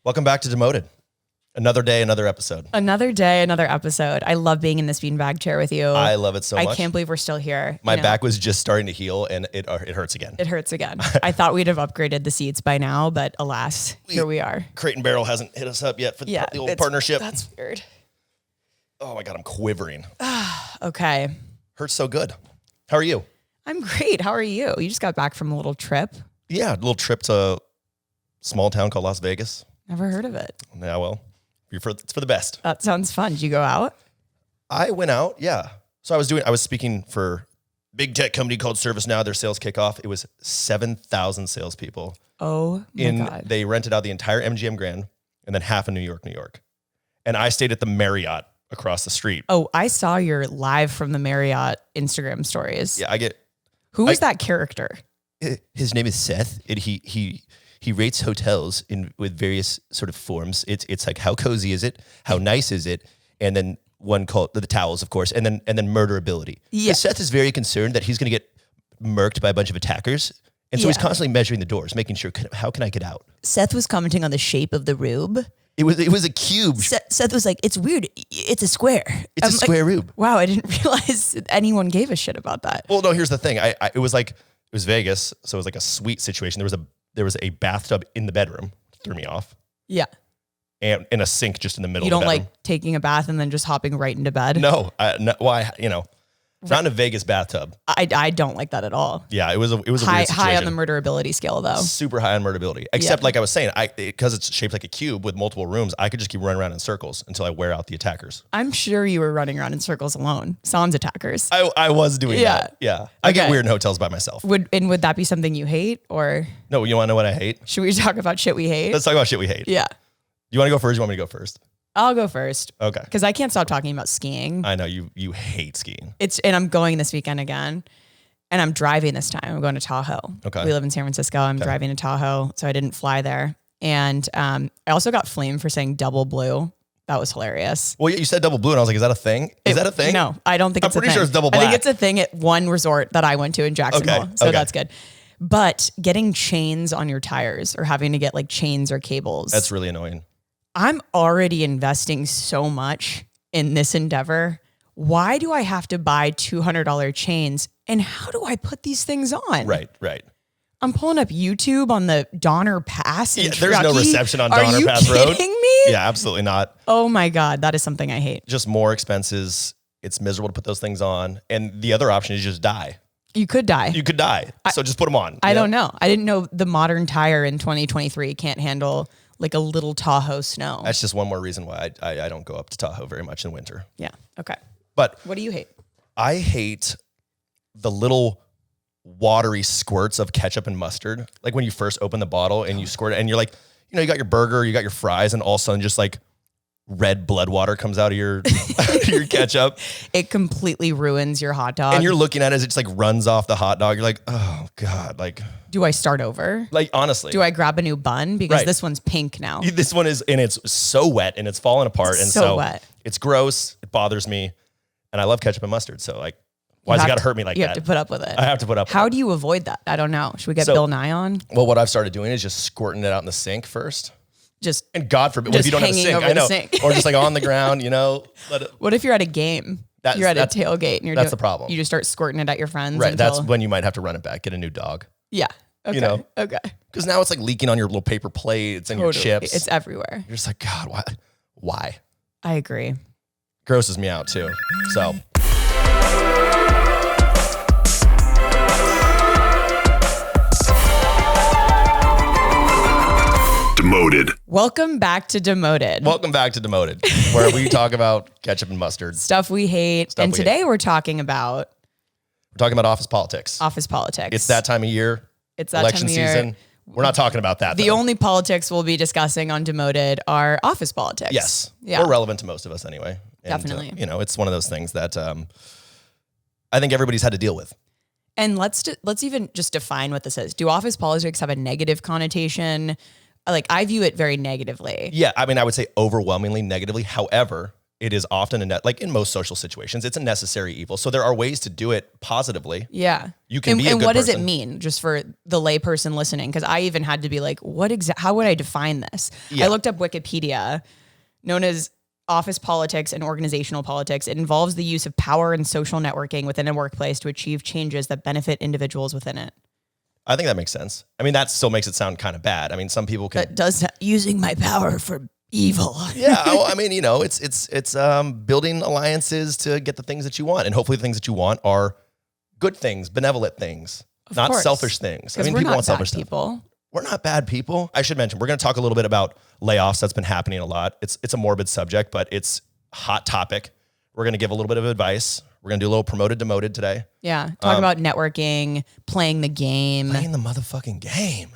Welcome back to Demoted. Another day, another episode. Another day, another episode. I love being in this beanbag chair with you. I love it so much. I can't believe we're still here. My back was just starting to heal and it hurts again. It hurts again. I thought we'd have upgraded the seats by now, but alas, here we are. Crate and Barrel hasn't hit us up yet for the old partnership. That's weird. Oh my God, I'm quivering. Okay. Hurts so good. How are you? I'm great. How are you? You just got back from a little trip. Yeah, a little trip to a small town called Las Vegas. Never heard of it. Yeah, well, it's for the best. That sounds fun. Did you go out? I went out, yeah. So I was speaking for a big tech company called ServiceNow, their sales kickoff. It was 7,000 salespeople. Oh my God. They rented out the entire MGM Grand and then half of New York. And I stayed at the Marriott across the street. Oh, I saw your live from the Marriott Instagram stories. Yeah, Who is that character? His name is Seth. And he rates hotels with various sort of forms. It's like, how cozy is it? How nice is it? And then one called the towels, of course, and then murderability. Yeah. Seth is very concerned that he's going to get murked by a bunch of attackers. And so he's constantly measuring the doors, making sure, how can I get out? Seth was commenting on the shape of the roob. It was a cube. Seth was like, it's weird. It's a square. It's a square roob. Wow, I didn't realize anyone gave a shit about that. Well, no, here's the thing. It was Vegas, so it was like a suite situation. There was a bathtub in the bedroom. Threw me off. Yeah. And a sink just in the middle of the bedroom. You don't like taking a bath and then just hopping right into bed? No. Why? Not in a Vegas bathtub. I don't like that at all. Yeah, it was a weird situation. High on the murderability scale, though. Super high on murderability. Except, like I was saying, because it's shaped like a cube with multiple rooms, I could just keep running around in circles until I wear out the attackers. I'm sure you were running around in circles alone. Sans attackers. I was doing that. Yeah. I get weird in hotels by myself. Would that be something you hate, or? No, you want to know what I hate? Should we talk about shit we hate? Let's talk about shit we hate. Yeah. You want to go first? You want me to go first? I'll go first. Okay. Because I can't stop talking about skiing. I know you hate skiing. And I'm going this weekend again. And I'm driving this time. I'm going to Tahoe. Okay. We live in San Francisco. I'm driving to Tahoe, so I didn't fly there. And I also got flamed for saying double blue. That was hilarious. Well, you said double blue, and I was like, is that a thing? Is that a thing? No, I don't think it's a thing. I'm pretty sure it's double black. I think it's a thing at one resort that I went to in Jacksonville. Okay. So that's good. But getting chains on your tires or having to get like chains or cables. That's really annoying. I'm already investing so much in this endeavor. Why do I have to buy $200 chains? And how do I put these things on? Right. I'm pulling up YouTube on the Donner Pass. Yeah, there's no reception on Donner Pass Road. Are you kidding me? Yeah, absolutely not. Oh my God, that is something I hate. Just more expenses. It's miserable to put those things on. And the other option is just die. You could die. So just put them on. I don't know. I didn't know the modern tire in 2023 can't handle like a little Tahoe snow. That's just one more reason why I don't go up to Tahoe very much in winter. Yeah. Okay. But what do you hate? I hate the little watery squirts of ketchup and mustard. Like when you first open the bottle and you squirt it and you're like, you got your burger, you got your fries, and all of a sudden just like red blood water comes out of your ketchup. It completely ruins your hot dog. And you're looking at it as it just like runs off the hot dog. You're like, oh God, like. Do I start over? Like, honestly. Do I grab a new bun? Because this one's pink now. This one is, and it's so wet and it's falling apart. It's so wet. It's gross. It bothers me. And I love ketchup and mustard. So like, why's it got to hurt me like that? You have to put up with it. I have to put up with it. How do you avoid that? I don't know. Should we get Bill Nye on? Well, what I've started doing is just squirting it out in the sink first. And God forbid, what if just you don't have a hanging sink? over the sink. Or just like on the ground, What if you're at a game? You're at a tailgate and that's the problem. You just start squirting it at your friends. Right. That's when you might have to run it back, get a new dog. Yeah. Okay. Okay. Because now it's like leaking on your little paper plates and your chips. It's everywhere. You're just like, God, why? I agree. Grosses me out too. So. Demoted. Welcome back to Demoted. Where we talk about ketchup and mustard. Stuff we hate. Today we're talking about office politics. It's that time of year. It's that election time of year. Season. We're not talking about that. The only politics we'll be discussing on Demoted are office politics. Yes. Yeah. They're relevant to most of us anyway. And, definitely. It's one of those things that I think everybody's had to deal with. And let's even just define what this is. Do office politics have a negative connotation? Like, I view it very negatively. Yeah. I mean, I would say overwhelmingly negatively. However, it is often like in most social situations, it's a necessary evil. So there are ways to do it positively. Yeah. You can be a and good what does it person. mean, just for the lay person listening? Because I even had to be like, how would I define this? Yeah. I looked up Wikipedia, known as office politics and organizational politics. It involves the use of power and social networking within a workplace to achieve changes that benefit individuals within it. I think that makes sense. I mean, that still makes it sound kind of bad. I mean, some people can. That does using my power for evil. Yeah, well, I mean, it's building alliances to get the things that you want, and hopefully the things that you want are good things, benevolent things, not course. selfish things. I mean, We're people not want selfish bad people. stuff. We're not bad people. I should mention, we're going to talk a little bit about layoffs. That's been happening a lot. It's a morbid subject, but it's a hot topic. We're going to give a little bit of advice. We're going to do a little promoted, demoted today. Yeah. Talk about networking, playing the game. Playing the motherfucking game.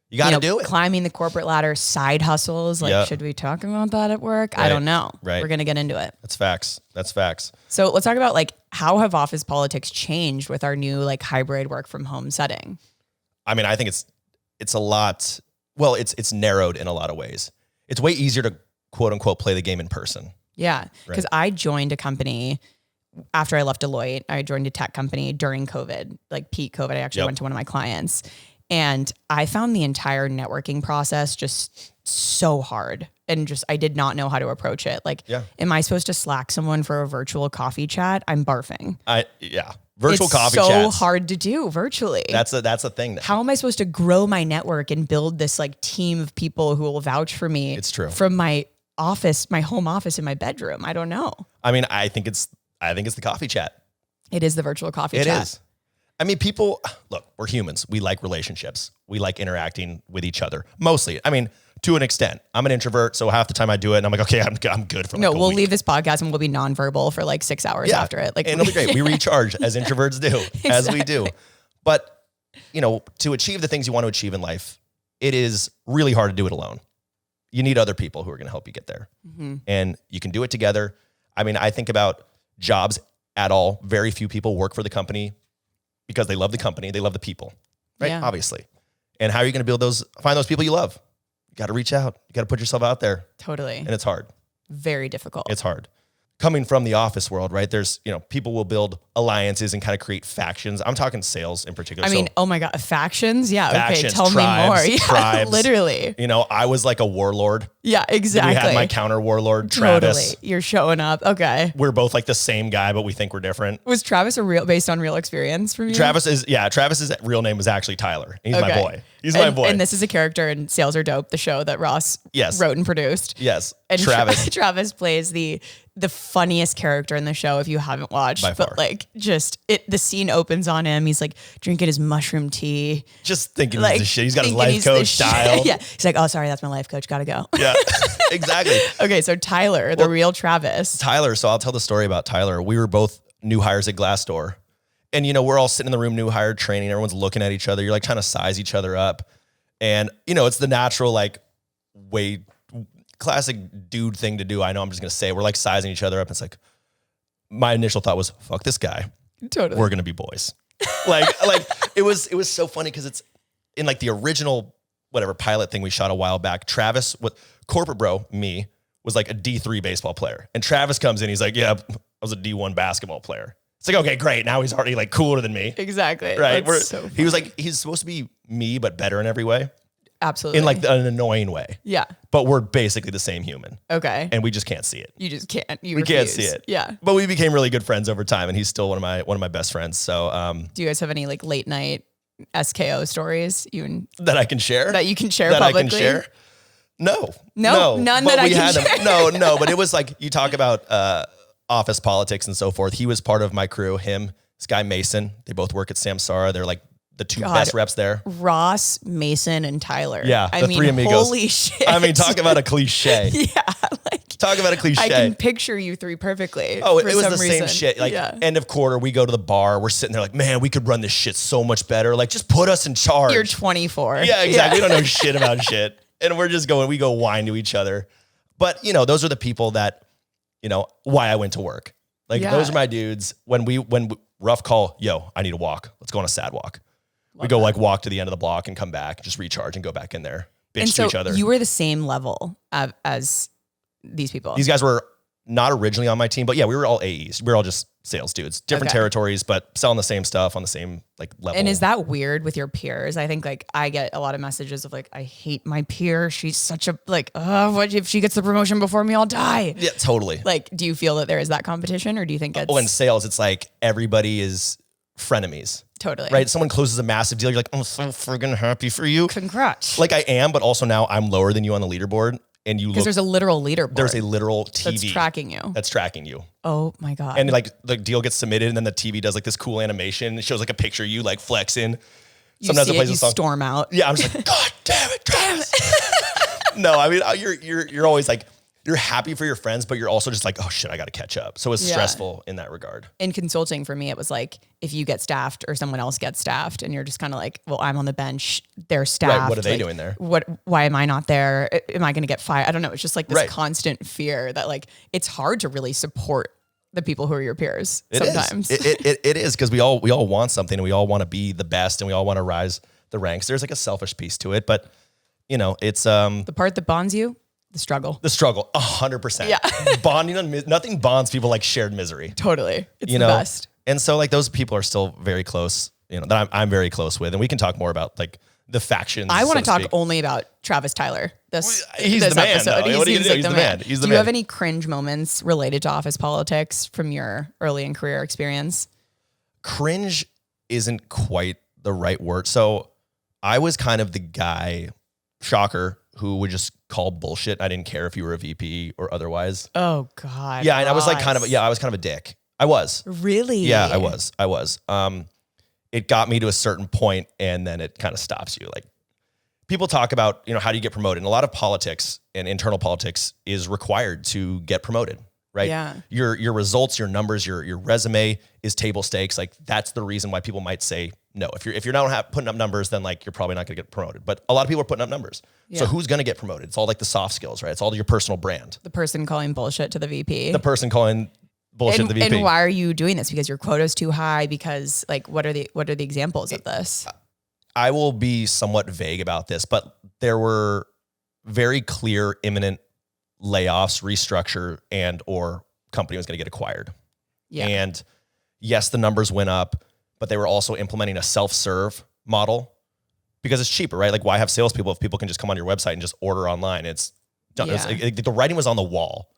You got to do it. Climbing the corporate ladder, side hustles. Like, should we talk about that at work? I don't know. Right. We're going to get into it. That's facts. That's facts. So let's talk about like how have office politics changed with our new like hybrid work from home setting? I mean, I think it's a lot. Well, it's narrowed in a lot of ways. It's way easier to quote unquote play the game in person. Yeah. Because I joined a company after I left Deloitte. I joined a tech company during COVID, like peak COVID. I actually went to one of my clients, and I found the entire networking process just so hard. And just, I did not know how to approach it. Like, am I supposed to Slack someone for a virtual coffee chat? I'm barfing. Virtual coffee chats. It's so hard to do virtually. That's a thing. How am I supposed to grow my network and build this like team of people who will vouch for me? It's true. From my office, my home office in my bedroom. I don't know. I mean, I think it's the coffee chat. It is the virtual coffee chat. It is. I mean, people, look, we're humans. We like relationships. We like interacting with each other. Mostly. I mean, to an extent. I'm an introvert, so half the time I do it and I'm like, okay, I'm good for like we'll week. leave this podcast and we'll be nonverbal for like 6 hours after it. Like, and it'll be great. We recharge as introverts do, as we do. But, to achieve the things you want to achieve in life, it is really hard to do it alone. You need other people who are going to help you get there. Mm-hmm. And you can do it together. I mean, I think about jobs at all. Very few people work for the company because they love the company. They love the people, right? Yeah. Obviously. And how are you going to find those people you love? You got to reach out. You got to put yourself out there. Totally. And it's hard. Very difficult. It's hard. Coming from the office world, right? There's, people will build alliances and kind of create factions. I'm talking sales in particular. I mean, oh my God, factions? Yeah. Factions, okay. Tell tribes, me more. Yeah, tribes. Literally. I was like a warlord. Yeah, exactly. We had my counter warlord, Travis. Totally. You're showing up. Okay. We're both like the same guy, but we think we're different. Was Travis based on real experience from you? Travis's real name is actually Tyler. He's my boy. He's my boy. And this is a character in Sales Are Dope, the show that Ross wrote and produced. Yes. And Travis. Travis plays the funniest character in the show if you haven't watched. By far. But like the scene opens on him. He's like drinking his mushroom tea. Just thinking he's the shit. He's got his life coach dialed. Yeah. He's like, oh, sorry, that's my life coach. Gotta go. Yeah, exactly. Okay, so Tyler, the real Travis. Tyler, so I'll tell the story about Tyler. We were both new hires at Glassdoor. And, we're all sitting in the room, new hire training. Everyone's looking at each other. You're like trying to size each other up. And, it's the natural, like, way classic dude thing to do. I know I'm just going to say, we're like sizing each other up. It's like, my initial thought was, fuck this guy. Totally. We're going to be boys. like it was so funny because it's in like the original, whatever pilot thing we shot a while back. Travis, corporate bro, me, was like a D3 baseball player. And Travis comes in, he's like, yeah, I was a D1 basketball player. It's like, okay, great. Now he's already like cooler than me. Exactly. Right. So he was like, he's supposed to be me, but better in every way. Absolutely. In like an annoying way. Yeah. But we're basically the same human. Okay. And we just can't see it. You just can't. We can't see it. Yeah. But we became really good friends over time, and he's still one of my best friends. So do you guys have any like late night SKO stories that I can share? That you can share that publicly? I can share? No. None that I can share. No, but it was like, you talk about office politics and so forth. He was part of my crew, this guy Mason. They both work at Samsara. They're like the two best reps there. Ross, Mason, and Tyler. Yeah, the three amigos. Holy shit. I mean, talk about a cliche. Yeah, talk about a cliche. I can picture you three perfectly. Oh, it was the same shit. Like end of quarter, we go to the bar. We're sitting there like, man, we could run this shit so much better. Like, just put us in charge. You're 24. Yeah, exactly. Yeah. We don't know shit about shit, and we're just we go whine to each other. But those are the people that, why I went to work. Like those are my dudes. When rough call, yo, I need a walk. Let's go on a sad walk. We go like walk to the end of the block and come back, just recharge and go back in there, bitch to each other. You were the same level as these people. These guys were not originally on my team, but yeah, we were all AEs. We were all just sales dudes, different territories, but selling the same stuff on the same like level. And is that weird with your peers? I think like I get a lot of messages of like, I hate my peer. She's such a like, what if she gets the promotion before me, I'll die. Yeah, totally. Like, do you feel that there is that competition, or do you think it's... in sales, it's like everybody is frenemies. Totally. Right? Someone closes a massive deal. You're like, I'm so friggin' happy for you. Congrats. Like I am, but also now I'm lower than you on the leaderboard. And you look, because there's a literal leaderboard. There's a literal TV that's tracking you. That's tracking you. Oh my God. And like the deal gets submitted, and then the TV does like this cool animation. It shows like a picture of you like flexing. Sometimes it plays a song. Storm out. Yeah, I'm just like, God damn it, Travis. No, I mean you're always like, you're happy for your friends, but you're also just like, oh shit, I got to catch up. So it's stressful in that regard. In consulting for me, it was like, if you get staffed or someone else gets staffed and you're just kind of like, well, I'm on the bench, they're staffed. Right, what are they doing there? Why am I not there? Am I going to get fired? I don't know. It's just like this constant fear that like, it's hard to really support the people who are your peers sometimes. It is because we all want something, and we all want to be the best, and we all want to rise the ranks. There's like a selfish piece to it, but you know, it's the part that bonds you. The struggle, 100%. Yeah. Bonding on nothing bonds people like shared misery. Totally. It's the best. And so like those people are still very close, you know, that I'm very close with. And we can talk more about like the factions. I want to talk only about Travis Tyler. He's the man. What are you gonna do? He's the man. Do you have any cringe moments related to office politics from your early in career experience? Cringe isn't quite the right word. So I was kind of the guy, shocker, who would just call bullshit. I didn't care if you were a VP or otherwise. Oh God. Yeah. And I was like I was kind of a dick. I was. Really? Yeah, I was. It got me to a certain point, and then it kind of stops you. Like people talk about, you know, how do you get promoted? And a lot of politics and internal politics is required to get promoted, right? Yeah. Your results, your numbers, your resume is table stakes. Like that's the reason why people might say no. If you're not putting up numbers, then like you're probably not going to get promoted. But a lot of people are putting up numbers. Yeah. So who's going to get promoted? It's all like the soft skills, right? It's all your personal brand. The person calling bullshit to the VP. The person calling bullshit to the VP. And why are you doing this? Because your quota's too high? Because like what are the examples of this? I will be somewhat vague about this, but there were very clear imminent layoffs, restructure, and or company was going to get acquired. Yeah. And yes, the numbers went up, but they were also implementing a self-serve model because it's cheaper, right? Like why have salespeople if people can just come on your website and just order online? It's done. Yeah. The writing was on the wall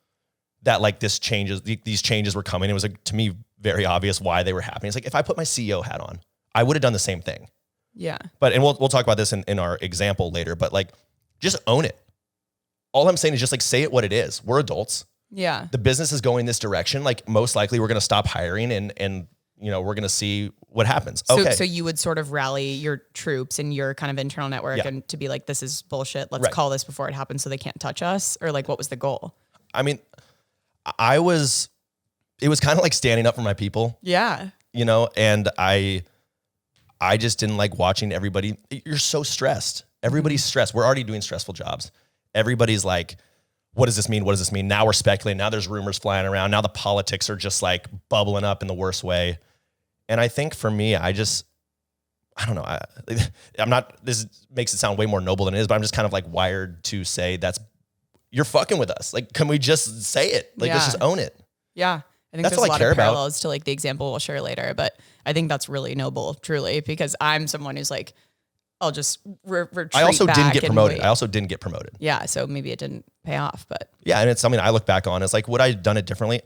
that like these changes were coming. It was like, to me, very obvious why they were happening. It's like, if I put my CEO hat on, I would have done the same thing. Yeah. But, and we'll talk about this in our example later, but like, just own it. All I'm saying is just like, say it what it is. We're adults. Yeah. The business is going this direction. Like most likely we're going to stop hiring and, you know, we're going to see what happens. Okay. So you would sort of rally your troops and your kind of internal network and to be like, this is bullshit. Let's call this before it happens so they can't touch us. Or like, what was the goal? I mean, it was kind of like standing up for my people. Yeah. You know, and I just didn't like watching everybody. You're so stressed. Everybody's stressed. We're already doing stressful jobs. Everybody's like, what does this mean? What does this mean? Now we're speculating. Now there's rumors flying around. Now the politics are just like bubbling up in the worst way. And I think for me, I don't know. I'm not, this makes it sound way more noble than it is, but I'm just kind of like wired to say you're fucking with us. Like, can we just say it? Like, let's just own it. Yeah. I think there's a lot of parallels to like the example we'll share later, but I think that's really noble, truly, because I'm someone who's like, I'll just retreat I also didn't get promoted. Wait. I also didn't get promoted. Yeah. So maybe it didn't pay off, but. Yeah. And it's something I look back on. It's like, would I have done it differently?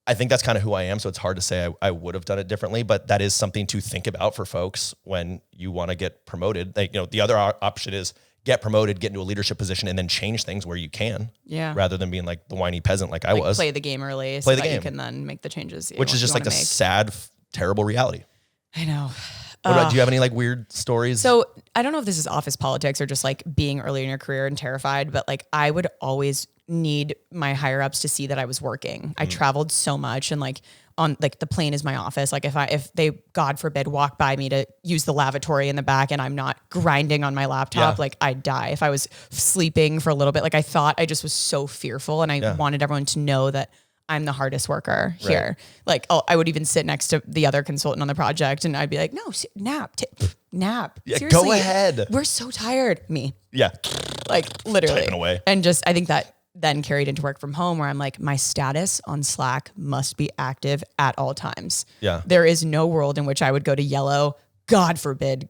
I think that's kind of who I am. So it's hard to say I would have done it differently, but that is something to think about for folks when you want to get promoted. Like, you know, the other option is get promoted, get into a leadership position, and then change things where you can. Yeah. Rather than being like the whiny peasant like I was. Play the game early so that you can then make the changes. Which is just like a sad, terrible reality. I know. Do you have any like weird stories? So I don't know if this is office politics or just like being early in your career and terrified, but like I would always need my higher ups to see that I was working. I traveled so much and like on like the plane is my office. Like if they, God forbid, walk by me to use the lavatory in the back and I'm not grinding on my laptop, like I'd die. If I was sleeping for a little bit, like I just was so fearful and I wanted everyone to know that I'm the hardest worker here. Like I would even sit next to the other consultant on the project and I'd be like, no, nap. Yeah, seriously, go ahead. We're so tired. Me. Yeah. Like literally. Typing away. And just, I think that then carried into work from home where I'm like, my status on Slack must be active at all times. Yeah. There is no world in which I would go to yellow, God forbid,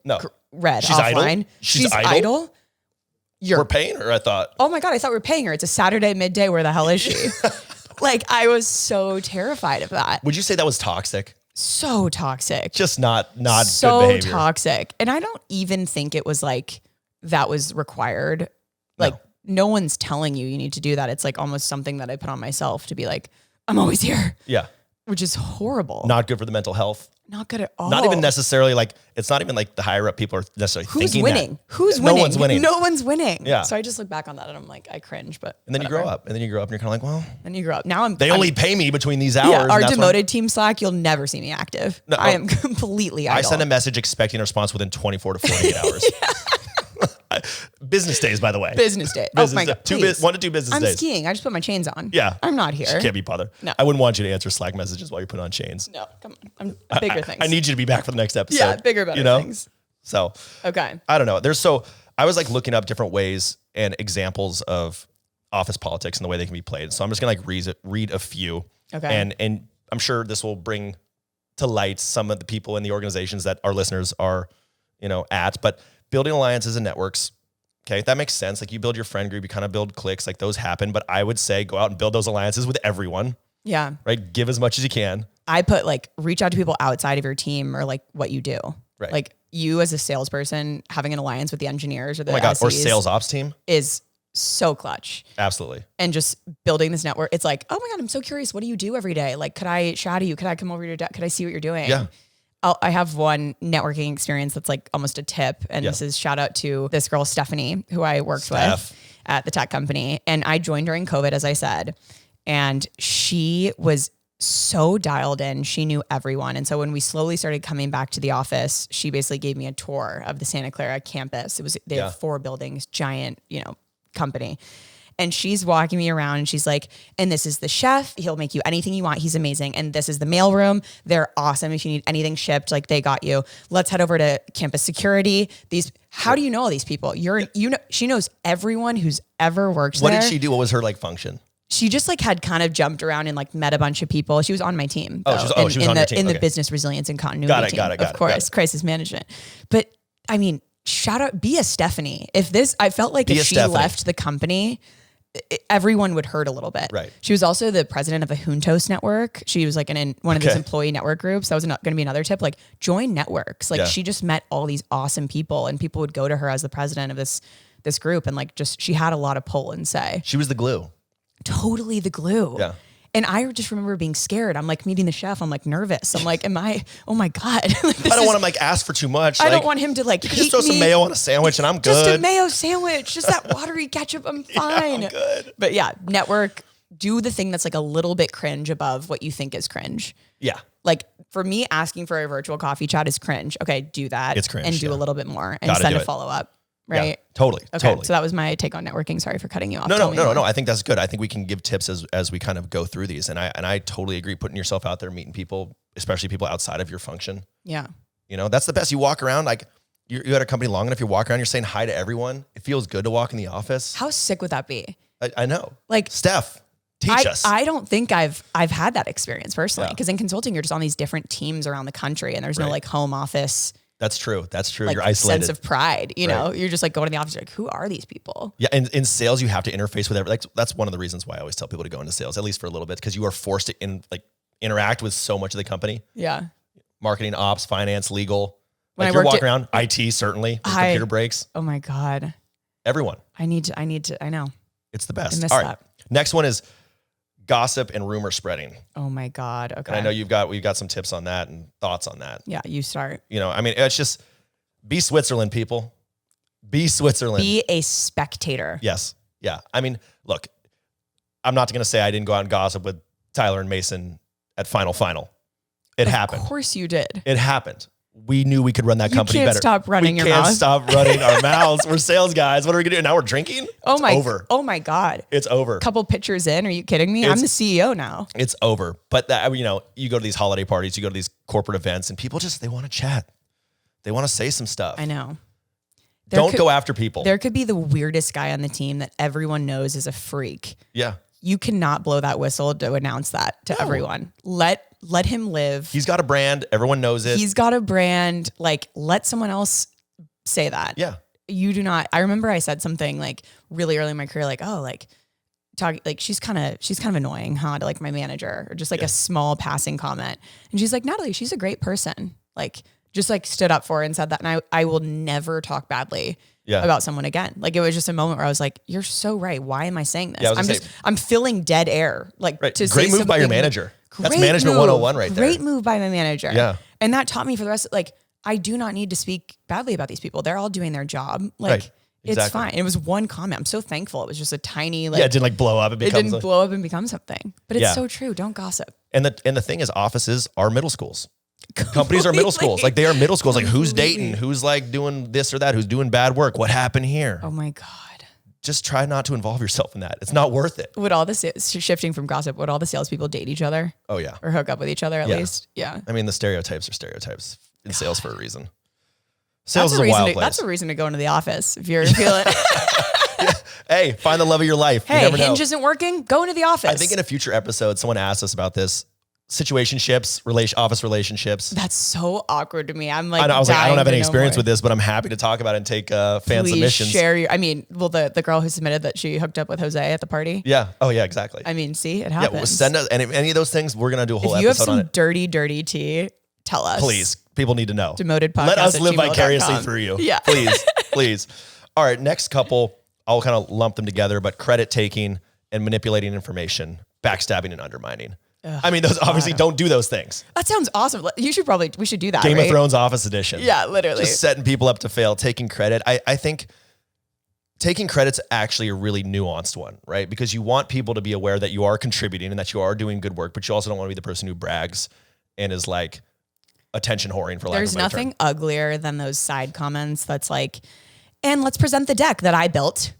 red She's offline. idle? She's idle? We're paying her, I thought. Oh my God, I thought we were paying her. It's a Saturday midday. Where the hell is she? Like, I was so terrified of that. Would you say that was toxic? So toxic. Just not so good behavior. Toxic. And I don't even think it was like that was required. Like, no one's telling you need to do that. It's like almost something that I put on myself to be like, I'm always here. Yeah. Which is horrible. Not good for the mental health. Not good at all. Not even necessarily like, it's not even like the higher up people are necessarily thinking winning? that. Who's winning? No one's winning. No one's winning. Yeah. So I just look back on that and I'm like, I cringe, but And then whatever. you grow up. And you're kind of like, well. Then you grow up. Now They only pay me between these hours. Yeah, our and demoted team Slack, you'll never see me active. No, I am completely idle. I send a message expecting a response within 24 to 48 hours. Business days, by the way. Business day. Business Oh my day. God, 1 to 2 business days. I'm skiing. I just put my chains on. Yeah. I'm not here. Can't be bothered. No. I wouldn't want you to answer Slack messages while you're putting on chains. No, come on. I'm bigger things. I need you to be back for the next episode. Yeah, bigger, better things. So, okay. I don't know. I was like looking up different ways and examples of office politics and the way they can be played. So I'm just going to like read a few. Okay. And I'm sure this will bring to light some of the people in the organizations that our listeners are, at, but building alliances and networks. Okay. That makes sense. Like you build your friend group, you kind of build cliques, like those happen, but I would say go out and build those alliances with everyone. Yeah. Right. Give as much as you can. I put like reach out to people outside of your team or like what you do. Right. Like you as a salesperson having an alliance with the engineers or the or SEs sales ops team is so clutch. Absolutely. And just building this network. It's like, oh my God, I'm so curious. What do you do every day? Like, could I shadow you? Could I come over to your desk? Could I see what you're doing? Yeah. I have one networking experience that's like almost a tip. And this is shout out to this girl, Stephanie, who I worked with at the tech company. And I joined during COVID, as I said, and she was so dialed in. She knew everyone. And so when we slowly started coming back to the office, she basically gave me a tour of the Santa Clara campus. They have 4 buildings, giant, company. And she's walking me around and she's like, and this is the chef. He'll make you anything you want. He's amazing. And this is the mailroom. They're awesome. If you need anything shipped, like they got you. Let's head over to campus security. How do you know all these people? She knows everyone who's ever worked there. What did she do? What was her like function? She just like had kind of jumped around and like met a bunch of people. She was on my team. She was on your team. In the business resilience and continuity team. Of course, crisis management. But I mean, shout out, be a Stephanie. I felt like if she left the company, everyone would hurt a little bit. Right. She was also the president of the Juntos network. She was like in one of these employee network groups. That was going to be another tip. Like join networks. Like she just met all these awesome people and people would go to her as the president of this group. And like, she had a lot of pull and say. She was the glue. Totally the glue. Yeah. And I just remember being scared. I'm like meeting the chef. I'm like nervous. I'm like, oh my God. Like, I don't want to like ask for too much. I don't want him to like you can just throw some mayo on a sandwich and I'm good. Just a mayo sandwich. Just that watery ketchup. I'm fine. I'm good. But yeah, network, do the thing that's like a little bit cringe above what you think is cringe. Yeah. Like for me, asking for a virtual coffee chat is cringe. Okay, do that. It's cringe. And do a little bit more and send a follow-up. Right. Yeah, totally. Okay. Totally. So that was my take on networking. Sorry for cutting you off. No. I think that's good. I think we can give tips as we kind of go through these. And I totally agree. Putting yourself out there, meeting people, especially people outside of your function. Yeah. That's the best. You walk around like you're at a company long enough. You walk around, you're saying hi to everyone. It feels good to walk in the office. How sick would that be? I know. Like Steph, teach us. I don't think I've had that experience personally because in consulting, you're just on these different teams around the country and there's no like home office. That's true. Like, you're isolated. Sense of pride, you're just like going to the office. You're like, who are these people? Yeah. And in sales, you have to interface with everyone. Like, that's one of the reasons why I always tell people to go into sales, at least for a little bit, because you are forced to interact with so much of the company. Yeah. Marketing, ops, finance, legal. When like you're walking around, IT certainly, computer breaks. Oh my God. Everyone. I need to, I know. It's the best. I miss All right. that. Next one is gossip and rumor spreading. Oh my God. Okay. And I know we've got some tips on that and thoughts on that. Yeah, you start. It's just be Switzerland, people. Be Switzerland. Be a spectator. Yes. Yeah. Look, I'm not going to say I didn't go out and gossip with Tyler and Mason at Final. It happened. Of course you did. It happened. We knew we could run that company better. You can't stop running your mouth. We can't stop running our mouths. We're sales guys. What are we going to do? Now we're drinking? Over. Oh my God. It's over. Couple pictures in. Are you kidding me? I'm the CEO now. It's over. But you go to these holiday parties, you go to these corporate events and people they want to chat. They want to say some stuff. I know. Don't go after people. There could be the weirdest guy on the team that everyone knows is a freak. Yeah. You cannot blow that whistle to announce that to everyone. Let him live. He's got a brand. Everyone knows it. He's got a brand. Like, let someone else say that. Yeah. You do not. I remember I said something like really early in my career, like, oh, like she's kind of annoying, huh? To like my manager, or just like a small passing comment. And she's like, Natalie, she's a great person. Like, just like stood up for her and said that. And I will never talk badly about someone again. Like, it was just a moment where I was like, you're so right. Why am I saying this? Yeah, I'm filling dead air. Like, to great move by your manager. That's management 101 right there. Great move by my manager. Yeah. And that taught me for the rest of, like, I do not need to speak badly about these people. They're all doing their job. Like, it's fine. It was one comment. I'm so thankful. It was just a tiny, like, it didn't like blow up. It didn't blow up and become something. But it's so true. Don't gossip. And the thing is, offices are middle schools. Companies are middle schools. Like, they are middle schools. Like, who's dating? Who's like doing this or that? Who's doing bad work? What happened here? Oh my God. Just try not to involve yourself in that. It's not worth it. Would all the shifting from gossip, would all the salespeople date each other? Oh yeah. Or hook up with each other at least? Yeah. I mean, the stereotypes are stereotypes in sales for a reason. Sales is a wild place. That's a reason to go into the office if you're feeling. Hey, find the love of your life. Hey, Hinge isn't working. Go into the office. I think in a future episode, someone asked us about this. Situationships, office relationships. That's so awkward to me. I'm like, I was like, I don't have any experience with this, but I'm happy to talk about it and take fan submissions. Share your. I mean, well, the girl who submitted that she hooked up with Jose at the party. Yeah. Oh yeah, exactly. I mean, see, it happens. Yeah, well, send us any of those things. We're gonna do a whole episode on it. If episode you have some dirty tea, tell us. Please, people need to know. Demoted podcast. Let us live vicariously through you. Yeah. Please. All right, next couple. I'll kind of lump them together, but credit taking and manipulating information, backstabbing and undermining. I mean, those obviously don't do those things. That sounds awesome. We should do that. Game of Thrones Office Edition. Yeah, literally. Just setting people up to fail, taking credit. I think taking credit's actually a really nuanced one, right? Because you want people to be aware that you are contributing and that you are doing good work, but you also don't want to be the person who brags and is like attention whoring for lack of a There's better nothing term. uglier than those side comments that's like, and let's present the deck that I built.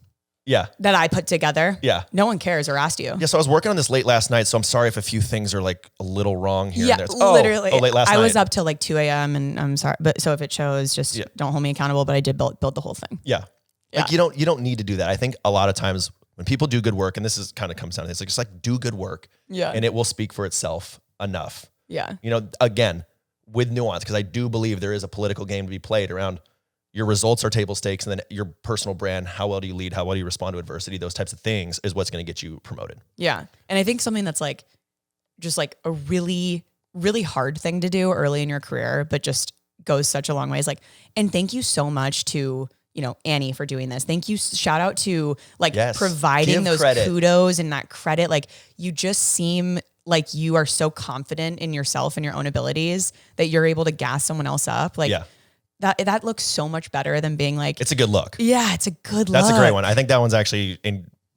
Yeah. That I put together. Yeah. No one cares or asked you. Yeah. So I was working on this late last night. So I'm sorry if a few things are like a little wrong here and there. Literally. Late last night. I was up till like 2 a.m. and I'm sorry. But so if it shows, just don't hold me accountable. But I did build the whole thing. Yeah. Like you don't need to do that. I think a lot of times when people do good work, and this is kind of comes down to this, like, just like do good work. Yeah. And it will speak for itself enough. Yeah. You know, again, with nuance, because I do believe there is a political game to be played around your results are table stakes, and then your personal brand, how well do you lead, how well do you respond to adversity, those types of things is what's going to get you promoted. Yeah. And I think something that's like, just like a really, really hard thing to do early in your career, but just goes such a long way is like, and thank you so much to, you know, Annie for doing this. Thank you. Shout out to like providing Give those credit. kudos and that credit. Like, you just seem like you are so confident in yourself and your own abilities that you're able to gas someone else up. Like, that looks so much better than being like, it's a good look. Yeah, it's a good look. That's a great one. I think that one's actually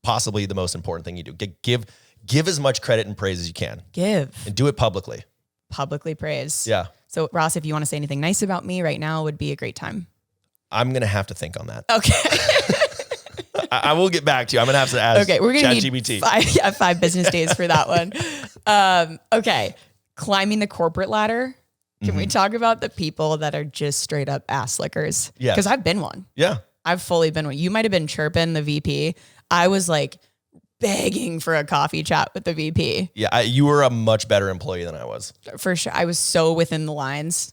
possibly the most important thing you do. Give as much credit and praise as you can. And do it publicly. Publicly praise. Yeah. So Ross, if you want to say anything nice about me right now, would be a great time. I'm going to have to think on that. Okay. I will get back to you. I'm going to have to ask we're going to ChatGPT. 5 business days for that one. Okay. Climbing the corporate ladder. Can we talk about the people that are just straight up ass lickers? Yeah. Because I've been one. Yeah. I've fully been one. You might have been chirping the VP. I was like begging for a coffee chat with the VP. Yeah. You were a much better employee than I was. For sure. I was so within the lines.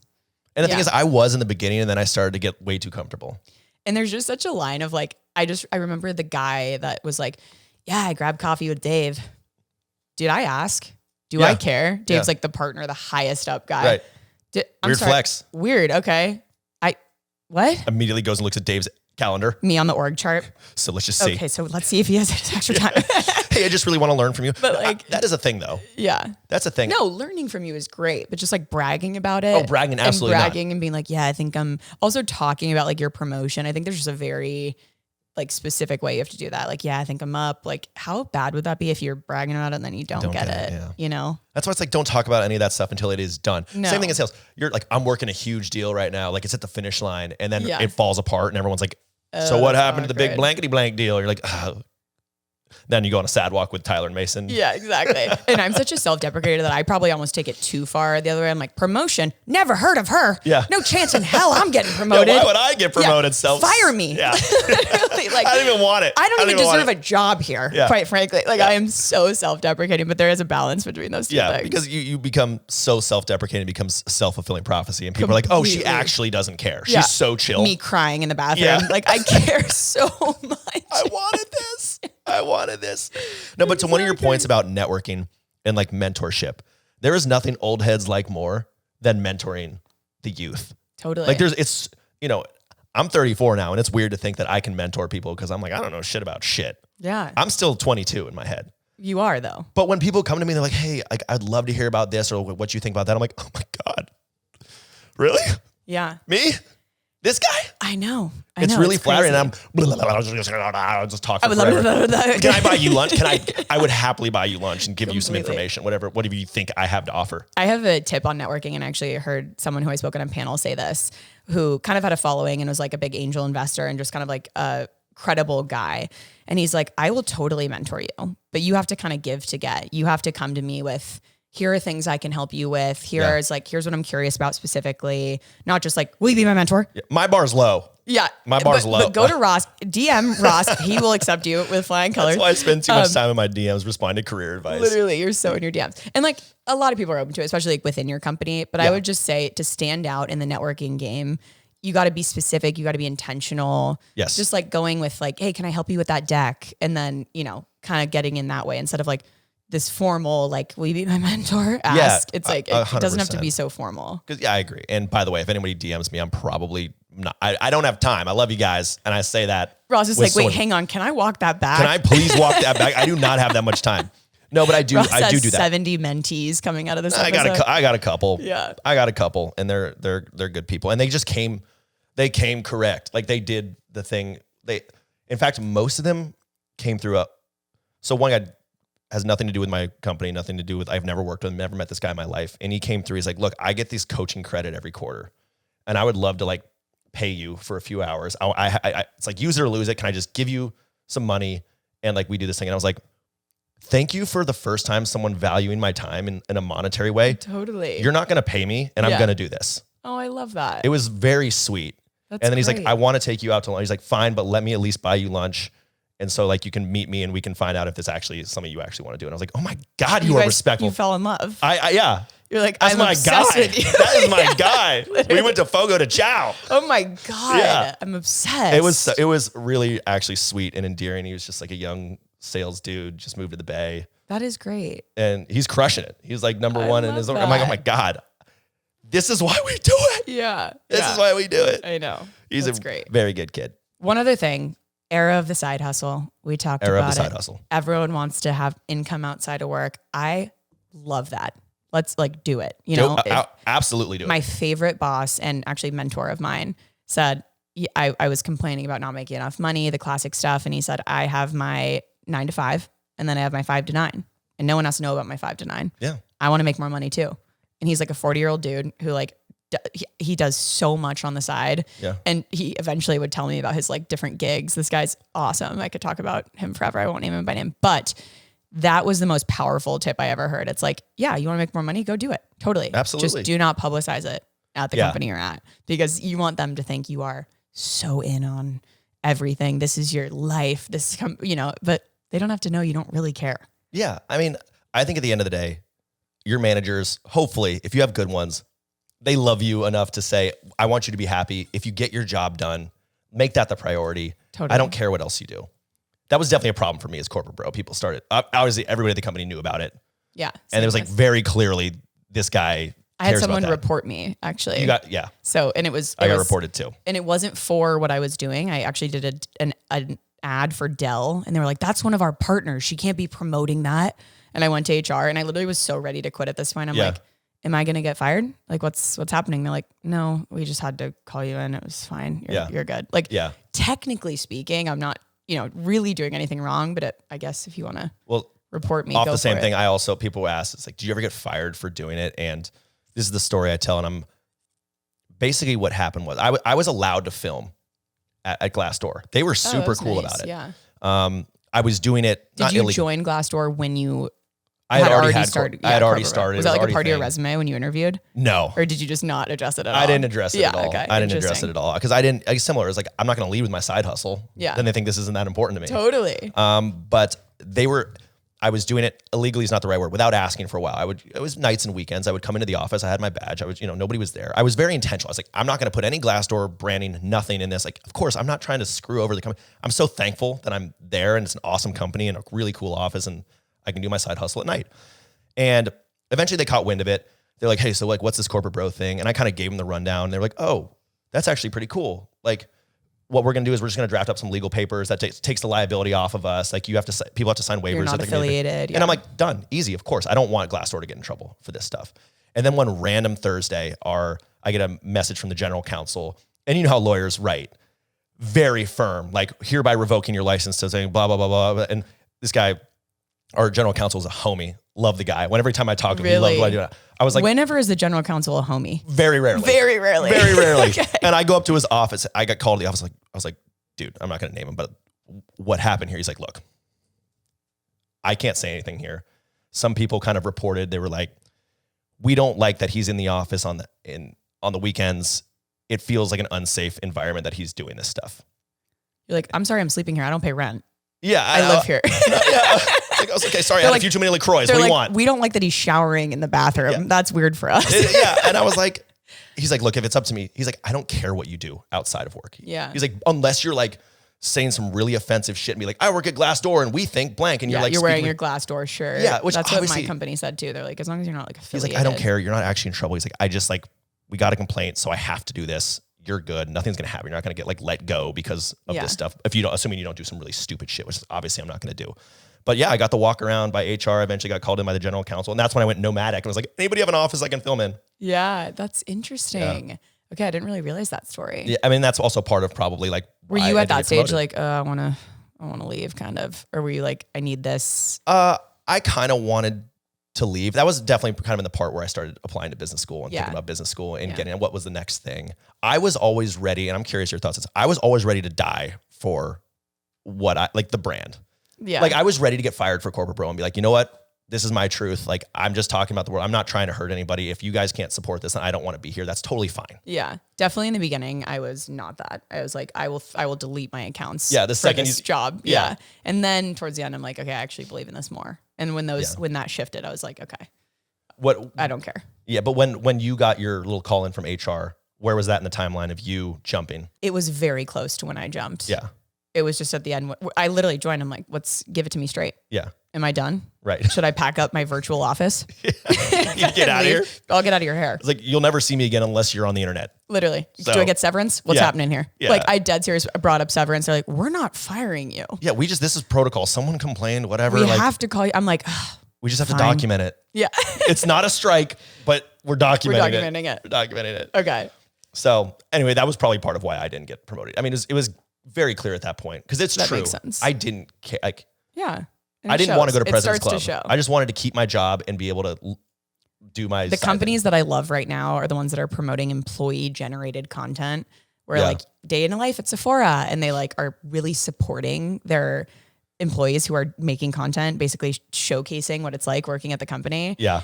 And the thing is, I was in the beginning, and then I started to get way too comfortable. And there's just such a line of like, I remember the guy that was like, yeah, I grabbed coffee with Dave. Did I ask? Do I care? Dave's like the partner, the highest up guy. Right. Weird flex. Weird. Okay. What? Immediately goes and looks at Dave's calendar. Me on the org chart. So let's just see. Okay. So let's see if he has extra time. Hey, I just really want to learn from you. But like, that is a thing though. Yeah. That's a thing. No, learning from you is great, but just like bragging about it. Oh, bragging. Absolutely. And bragging and being like, yeah, I think I'm also talking about like your promotion. I think there's just a very like specific way you have to do that. Like, yeah, I think I'm up. Like, how bad would that be if you're bragging about it and then you don't get it? Yeah. You know? That's why it's like, don't talk about any of that stuff until it is done. No. Same thing in sales. You're like, I'm working a huge deal right now. Like, it's at the finish line, and then Yeah. it falls apart and everyone's like, so what happened to the big awkward. blankety blank deal? You're like, oh, Then you go on a sad walk with Tyler and Mason. Yeah, exactly. And I'm such a self-deprecator that I probably almost take it too far the other way. I'm like, promotion, never heard of her. Yeah. No chance in hell I'm getting promoted. Yeah, why would I get promoted? Fire me. Yeah. Really, like, I don't even want it. I don't even deserve a job here, quite frankly. Like I am so self-deprecating, but there is a balance between those two things. Because you become so self-deprecating, it becomes self-fulfilling prophecy. And people are like, oh, she actually doesn't care. She's so chill. Me crying in the bathroom. Like I care so much. I wanted this. No, but to one of your points about networking and like mentorship, there is nothing old heads like more than mentoring the youth. Totally. Like it's, I'm 34 now and it's weird to think that I can mentor people because I'm like, I don't know shit about shit. Yeah. I'm still 22 in my head. You are though. But when people come to me, they're like, hey, I'd love to hear about this or what you think about that. I'm like, oh my God, really? Yeah. Me? This guy? I know. It's really flattering. And I'll just talk for forever. Can I buy you lunch? I would happily buy you lunch and give you some information, whatever you think I have to offer. I have a tip on networking, and actually heard someone who I spoke on a panel say this, who kind of had a following and was like a big angel investor and just kind of like a credible guy. And he's like, I will totally mentor you, but you have to kind of give to get. You have to come to me with, here are things I can help you with. Here's what I'm curious about specifically. Not just like, will you be my mentor? Yeah, my bar's low. Yeah. My bar's low. But go to Ross, DM Ross. He will accept you with flying colors. That's why I spend too much time in my DMs responding to career advice. Literally, you're so in your DMs. And like a lot of people are open to it, especially like within your company. But I would just say to stand out in the networking game, you got to be specific. You got to be intentional. Yes. Just like going with like, hey, can I help you with that deck? And then, kind of getting in that way instead of like, this formal, like, will you be my mentor? Ask. It's like, it doesn't have to be so formal. I agree. And by the way, if anybody DMs me, I'm probably not, I don't have time. I love you guys. And I say that. Ross is like, wait, hang on. Can I walk that back? Can I please walk that back? I do not have that much time. No, but I do. Ross I do has that. 70 mentees coming out of this episode. I got a couple. Yeah. I got a couple and they're good people. And they just came correct. Like they did the thing. In fact, most of them came through so one guy has nothing to do with my company, nothing to do with, I've never worked with him, never met this guy in my life. And he came through, he's like, look, I get this coaching credit every quarter and I would love to like pay you for a few hours. It's like use it or lose it. Can I just give you some money? And like, we do this thing. And I was like, thank you for the first time someone valuing my time in a monetary way. Totally. You're not going to pay me and I'm going to do this. Oh, I love that. It was very sweet. And then he's like, I want to take you out to lunch. He's like, fine, but let me at least buy you lunch. And so like you can meet me and we can find out if this actually is something you actually want to do. And I was like, oh my God, you are respectful. You fell in love. Yeah. You're like, that's I'm my obsessed guy. with you. That is my guy. We went to Fogo de Chao. Oh my God. Yeah. I'm obsessed. It was really actually sweet and endearing. He was just like a young sales dude, just moved to the Bay. That is great. And he's crushing it. He's like number one in his own. I'm like, oh my God, this is why we do it. Yeah. This is why we do it. I know. He's great. Very good kid. One other thing. Era of the side hustle. We talked about it. Era of the side hustle. Everyone wants to have income outside of work. I love that. Let's like do it. Absolutely do it. My favorite boss and actually mentor of mine said, I was complaining about not making enough money, the classic stuff. And he said, I have my 9 to 5 and then I have my 5 to 9 and no one has to know about my 5 to 9. Yeah. I want to make more money too. And he's like a 40-year-old dude who like, he does so much on the side. Yeah. And he eventually would tell me about his like different gigs. This guy's awesome. I could talk about him forever. I won't name him by name, but that was the most powerful tip I ever heard. It's like, yeah, you want to make more money? Go do it. Totally. Absolutely. Just do not publicize it at the company you're at because you want them to think you are so in on everything. This is your life. But they don't have to know you don't really care. Yeah. I mean, I think at the end of the day, your managers, hopefully, if you have good ones, they love you enough to say, I want you to be happy. If you get your job done, make that the priority. Totally. I don't care what else you do. That was definitely a problem for me as corporate bro. People started, obviously everybody at the company knew about it. Yeah. And it was like very clearly this guy I had someone report me actually. So, and I got reported too. And it wasn't for what I was doing. I actually did an ad for Dell and they were like, that's one of our partners. She can't be promoting that. And I went to HR and I literally was so ready to quit at this point. I'm like, am I going to get fired? Like what's happening? They're like, no, we just had to call you in. It was fine. You're good. Like technically speaking, I'm not, really doing anything wrong, but I guess if you want to report me, off the same thing. I also, people ask, it's like, do you ever get fired for doing it? And this is the story I tell. And basically what happened was I was allowed to film at Glassdoor. They were super cool about it. Yeah. I was doing it. Did you join Glassdoor when you I had already started? I had already started. Was that like a part of your resume when you interviewed? No. Or did you just not address it at all? I didn't address it at all. Okay. I didn't address it at all because I didn't. Like, similar. It's like I'm not going to leave with my side hustle. Yeah. Then they think this isn't that important to me. Totally. But I was doing it illegally is not the right word. Without asking for a while, it was nights and weekends. I would come into the office. I had my badge. Nobody was there. I was very intentional. I was like, I'm not going to put any Glassdoor branding, nothing in this. Like, of course, I'm not trying to screw over the company. I'm so thankful that I'm there and it's an awesome company and a really cool office and I can do my side hustle at night. And eventually they caught wind of it. They're like, hey, so like, what's this corporate bro thing? And I kind of gave them the rundown. They're like, oh, that's actually pretty cool. Like, what we're going to do is we're just going to draft up some legal papers that takes the liability off of us. Like people have to sign waivers. You're not affiliated. And I'm like, done, easy. Of course. I don't want Glassdoor to get in trouble for this stuff. And then one random Thursday I get a message from the general counsel, and you know how lawyers write, very firm, like hereby revoking your license to saying blah, blah, blah, blah. And this guy, our general counsel is a homie. Love the guy. Every time I talk to him, he loved what I do. I was like, whenever is the general counsel a homie? Very rarely. Very rarely. Very rarely. Okay. And I go up to his office. I got called to the office. I was like, dude, I'm not going to name him, but what happened here? He's like, look, I can't say anything here. Some people kind of reported, they were like, we don't like that he's in the office on the weekends. It feels like an unsafe environment that he's doing this stuff. You're like, I'm sorry, I'm sleeping here. I don't pay rent. Yeah. I live here. Yeah. I was like, okay, sorry, I had a few too many LaCroix. What do you want? We don't like that he's showering in the bathroom. Yeah. That's weird for us. And I was like, he's like, look, if it's up to me, he's like, I don't care what you do outside of work. Yeah. He's like, unless you're like saying some really offensive shit and be like, I work at Glassdoor and we think blank. And you're like, you're wearing your Glassdoor shirt. Yeah. That's what my company said too. They're like, as long as you're not like affiliated. He's like, I don't care. You're not actually in trouble. He's like, I just like, we got a complaint, so I have to do this. You're good. Nothing's going to happen. You're not going to get like let go because of this stuff. Assuming you don't do some really stupid shit, which obviously I'm not going to do. But yeah, I got the walk around by HR. I eventually got called in by the general counsel. And that's when I went nomadic and was like, anybody have an office I can film in? Yeah, that's interesting. Yeah. Okay, I didn't really realize that story. Yeah, I mean, that's also part of probably like. Were you at that stage like, I want to leave kind of? Or were you like, I need this? I kind of wanted to leave. That was definitely kind of in the part where I started applying to business school and thinking about business school and getting what was the next thing. I was always ready, and I'm curious your thoughts. I was always ready to die for the brand. Yeah. Like I was ready to get fired for corporate bro and be like, you know what? This is my truth. Like I'm just talking about the world. I'm not trying to hurt anybody. If you guys can't support this, then I don't want to be here. That's totally fine. Yeah. Definitely in the beginning, I was not that. I was like, I will delete my accounts. Yeah. The second this job. Yeah. And then towards the end, I'm like, okay, I actually believe in this more. And when that shifted, I was like, okay, I don't care. Yeah. But when you got your little call in from HR, where was that in the timeline of you jumping? It was very close to when I jumped. Yeah. It was just at the end. I literally joined. I'm like, give it to me straight. Yeah. Am I done? Right. Should I pack up my virtual office? You get out of here? I'll get out of your hair. It's like, you'll never see me again unless you're on the internet. Literally. So, do I get severance? What's happening here? Yeah. Like I dead serious brought up severance. They're like, we're not firing you. Yeah. this is protocol. Someone complained, whatever. We have to call you. I'm like, we just have to document it. Yeah. It's not a strike, but we're documenting it. We're documenting it. Okay. So anyway, that was probably part of why I didn't get promoted. I mean, it was very clear at that point because it's true. Makes sense. I didn't care. Like, yeah. I didn't want to go to President's Club. To show. I just wanted to keep my job and be able to do my. The companies that I love right now are the ones that are promoting employee generated content where like day in a life at Sephora, and they like are really supporting their employees who are making content, basically showcasing what it's like working at the company. Yeah.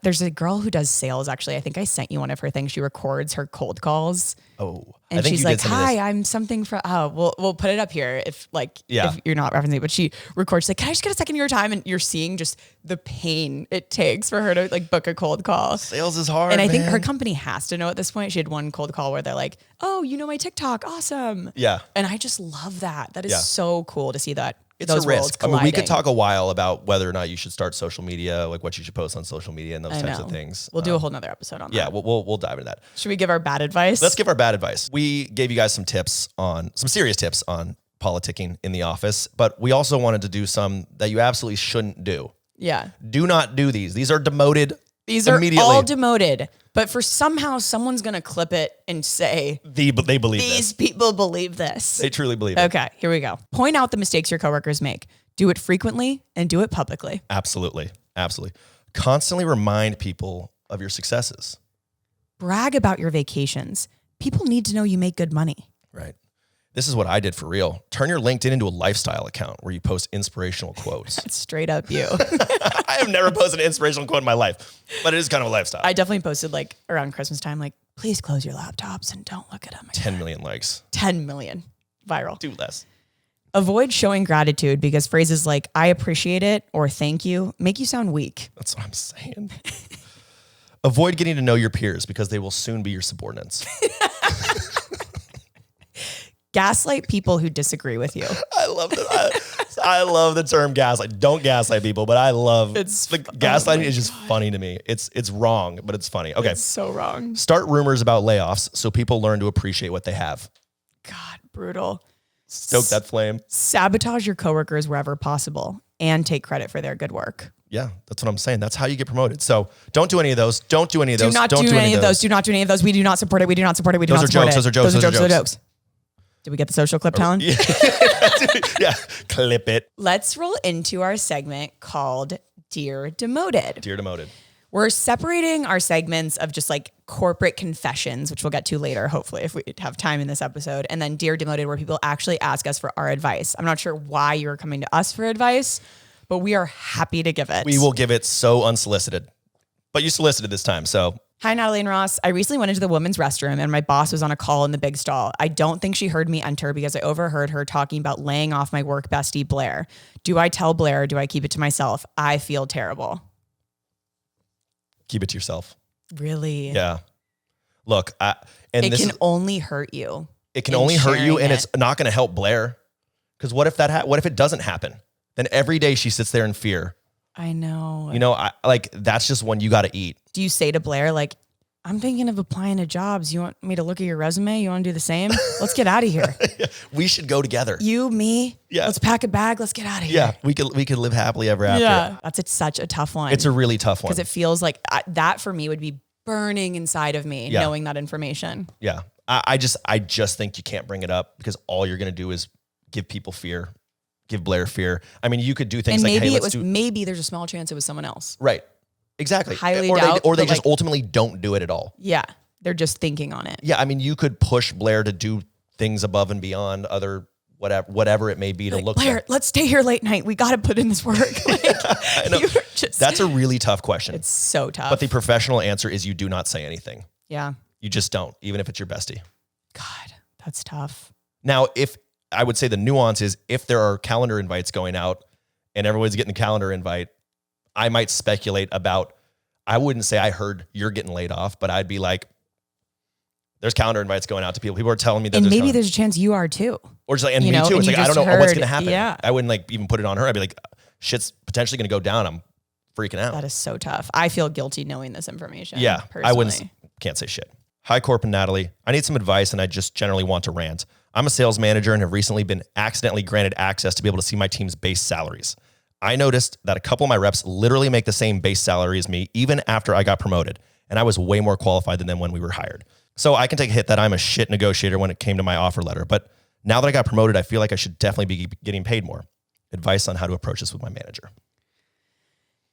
There's a girl who does sales. Actually, I think I sent you one of her things. She records her cold calls. Oh, and she's like, hi, I'm something from, we'll put it up here if you're not referencing it, but she records, she's like, can I just get a second of your time? And you're seeing just the pain it takes for her to like book a cold call. Sales is hard. And I think her company has to know at this point. She had one cold call where they're like, oh, you know my TikTok. Awesome. Yeah. And I just love that. That is so cool to see that. It's a risk. I mean, we could talk a while about whether or not you should start social media, like what you should post on social media and those types of things. We'll do a whole nother episode on that. Yeah, we'll dive into that. Should we give our bad advice? Let's give our bad advice. We gave you guys some serious tips on politicking in the office, but we also wanted to do some that you absolutely shouldn't do. Yeah. Do not do these. These are demoted. These are all demoted. But for somehow someone's going to clip it and say, they believe these people believe this. They truly believe it. Okay, here we go. Point out the mistakes your coworkers make. Do it frequently and do it publicly. Absolutely. Absolutely. Constantly remind people of your successes. Brag about your vacations. People need to know you make good money. Right. This is what I did for real. Turn your LinkedIn into a lifestyle account where you post inspirational quotes. That's straight up you. I have never posted an inspirational quote in my life, but it is kind of a lifestyle. I definitely posted like around Christmas time, like, please close your laptops and don't look at them. 10 million likes. 10 million. Viral. Do less. Avoid showing gratitude because phrases like, I appreciate it or thank you make you sound weak. That's what I'm saying. Avoid getting to know your peers because they will soon be your subordinates. Gaslight people who disagree with you. I love that. I love the term gaslight. Don't gaslight people, but I love gaslighting is just funny to me. It's wrong, but it's funny. Okay. It's so wrong. Start rumors about layoffs so people learn to appreciate what they have. God, brutal. Stoke that flame. Sabotage your coworkers wherever possible and take credit for their good work. Yeah, that's what I'm saying. That's how you get promoted. So don't do any of those. Don't do any of those. Do not do any of those. Do not do any of those. We do not support it. We do not support it. We do not support it. Those are jokes. Those are jokes. Did we get the social clip, Talon? Yeah. Yeah, clip it. Let's roll into our segment called Dear Demoted. Dear Demoted. We're separating our segments of just like corporate confessions, which we'll get to later, hopefully, if we have time in this episode. And then Dear Demoted, where people actually ask us for our advice. I'm not sure why you're coming to us for advice, but we are happy to give it. We will give it so unsolicited. But you solicited this time, so. Hi, Natalie and Ross. I recently went into the women's restroom and my boss was on a call in the big stall. I don't think she heard me enter because I overheard her talking about laying off my work bestie, Blair. Do I tell Blair or do I keep it to myself? I feel terrible. Keep it to yourself. Really? Yeah. Look, it can only hurt you. It can only hurt you, and it's not going to help Blair. Because what if what if it doesn't happen? Then every day she sits there in fear. I know. You know, that's just one you got to eat. Do you say to Blair, like, I'm thinking of applying to jobs. You want me to look at your resume? You want to do the same? Let's get out of here. We should go together. You, me. Yeah. Let's pack a bag. Let's get out of here. Yeah. We could live happily ever after. Yeah. That's such a tough one. It's a really tough one. Because it feels like that for me would be burning inside of me, knowing that information. Yeah. I just think you can't bring it up because all you're going to do is give people fear, give Blair fear. I mean, you could do things and like, maybe hey, maybe there's a small chance it was someone else. Right. Exactly. Highly doubt. Or they just ultimately don't do it at all. Yeah. They're just thinking on it. Yeah. I mean, you could push Blair to do things above and beyond other whatever it may be to look Blair, at. Let's stay here late night. We got to put in this work. I know. That's a really tough question. It's so tough. But the professional answer is you do not say anything. Yeah. You just don't, even if it's your bestie. God, that's tough. Now, if I would say the nuance is if there are calendar invites going out and everyone's getting the calendar invite, I might speculate about, I wouldn't say I heard you're getting laid off, but I'd be like, there's calendar invites going out to people. People are telling me that there's a chance you are too. Or just like, and me too. It's like, I don't know what's going to happen. Yeah. I wouldn't like even put it on her. I'd be like, shit's potentially going to go down. I'm freaking out. That is so tough. I feel guilty knowing this information. Yeah. Personally. Can't say shit. Hi, Corp and Natalie. I need some advice and I just generally want to rant. I'm a sales manager and have recently been accidentally granted access to be able to see my team's base salaries. I noticed that a couple of my reps literally make the same base salary as me even after I got promoted, and I was way more qualified than them when we were hired. So I can take a hit that I'm a shit negotiator when it came to my offer letter, but now that I got promoted, I feel like I should definitely be getting paid more. Advice on how to approach this with my manager.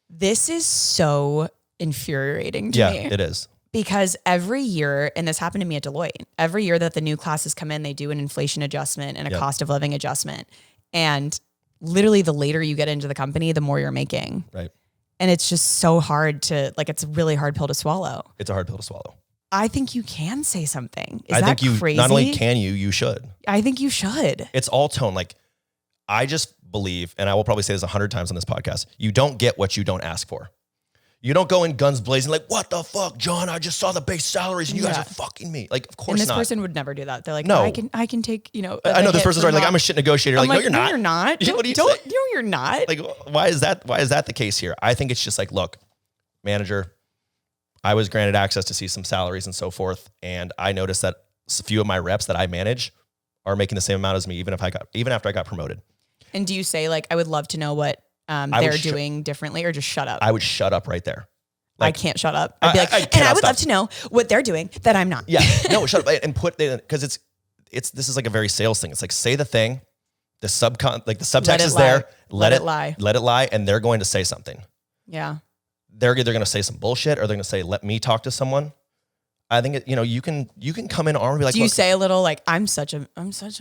This is so infuriating to me. Yeah, it is. Because every year, and this happened to me at Deloitte, every year that the new classes come in, they do an inflation adjustment and a cost of living adjustment. And literally the later you get into the company, the more you're making. Right. And it's just so hard it's a really hard pill to swallow. It's a hard pill to swallow. I think you can say something. I think you crazy? Not only can you should. I think you should. It's all tone. Like, I just believe, and I will probably say this 100 times on this podcast, you don't get what you don't ask for. You don't go in guns blazing like, what the fuck, John? I just saw the base salaries and you guys are fucking me. Like, of course not. And this person would never do that. They're like, no. I can take, I know this person's already like, I'm a shit negotiator. Like, no, you're not. No, you're not. What do you say? No, you're not. Like, why is that the case here? I think it's just like, look, manager, I was granted access to see some salaries and so forth. And I noticed that a few of my reps that I manage are making the same amount as me, even after I got promoted. And do you say like, I would love to know what they're doing differently, or just shut up? I would shut up right there. Like, I can't shut up. I'd be like, and I would love to know what they're doing that I'm not. Yeah, no, shut up and because this is like a very sales thing. It's like, say the thing, the subtext is there. Let it lie, and they're going to say something. Yeah, they're either going to say some bullshit or they're going to say, "Let me talk to someone." I think you can come in armed and be like, do you say a little like, I'm such a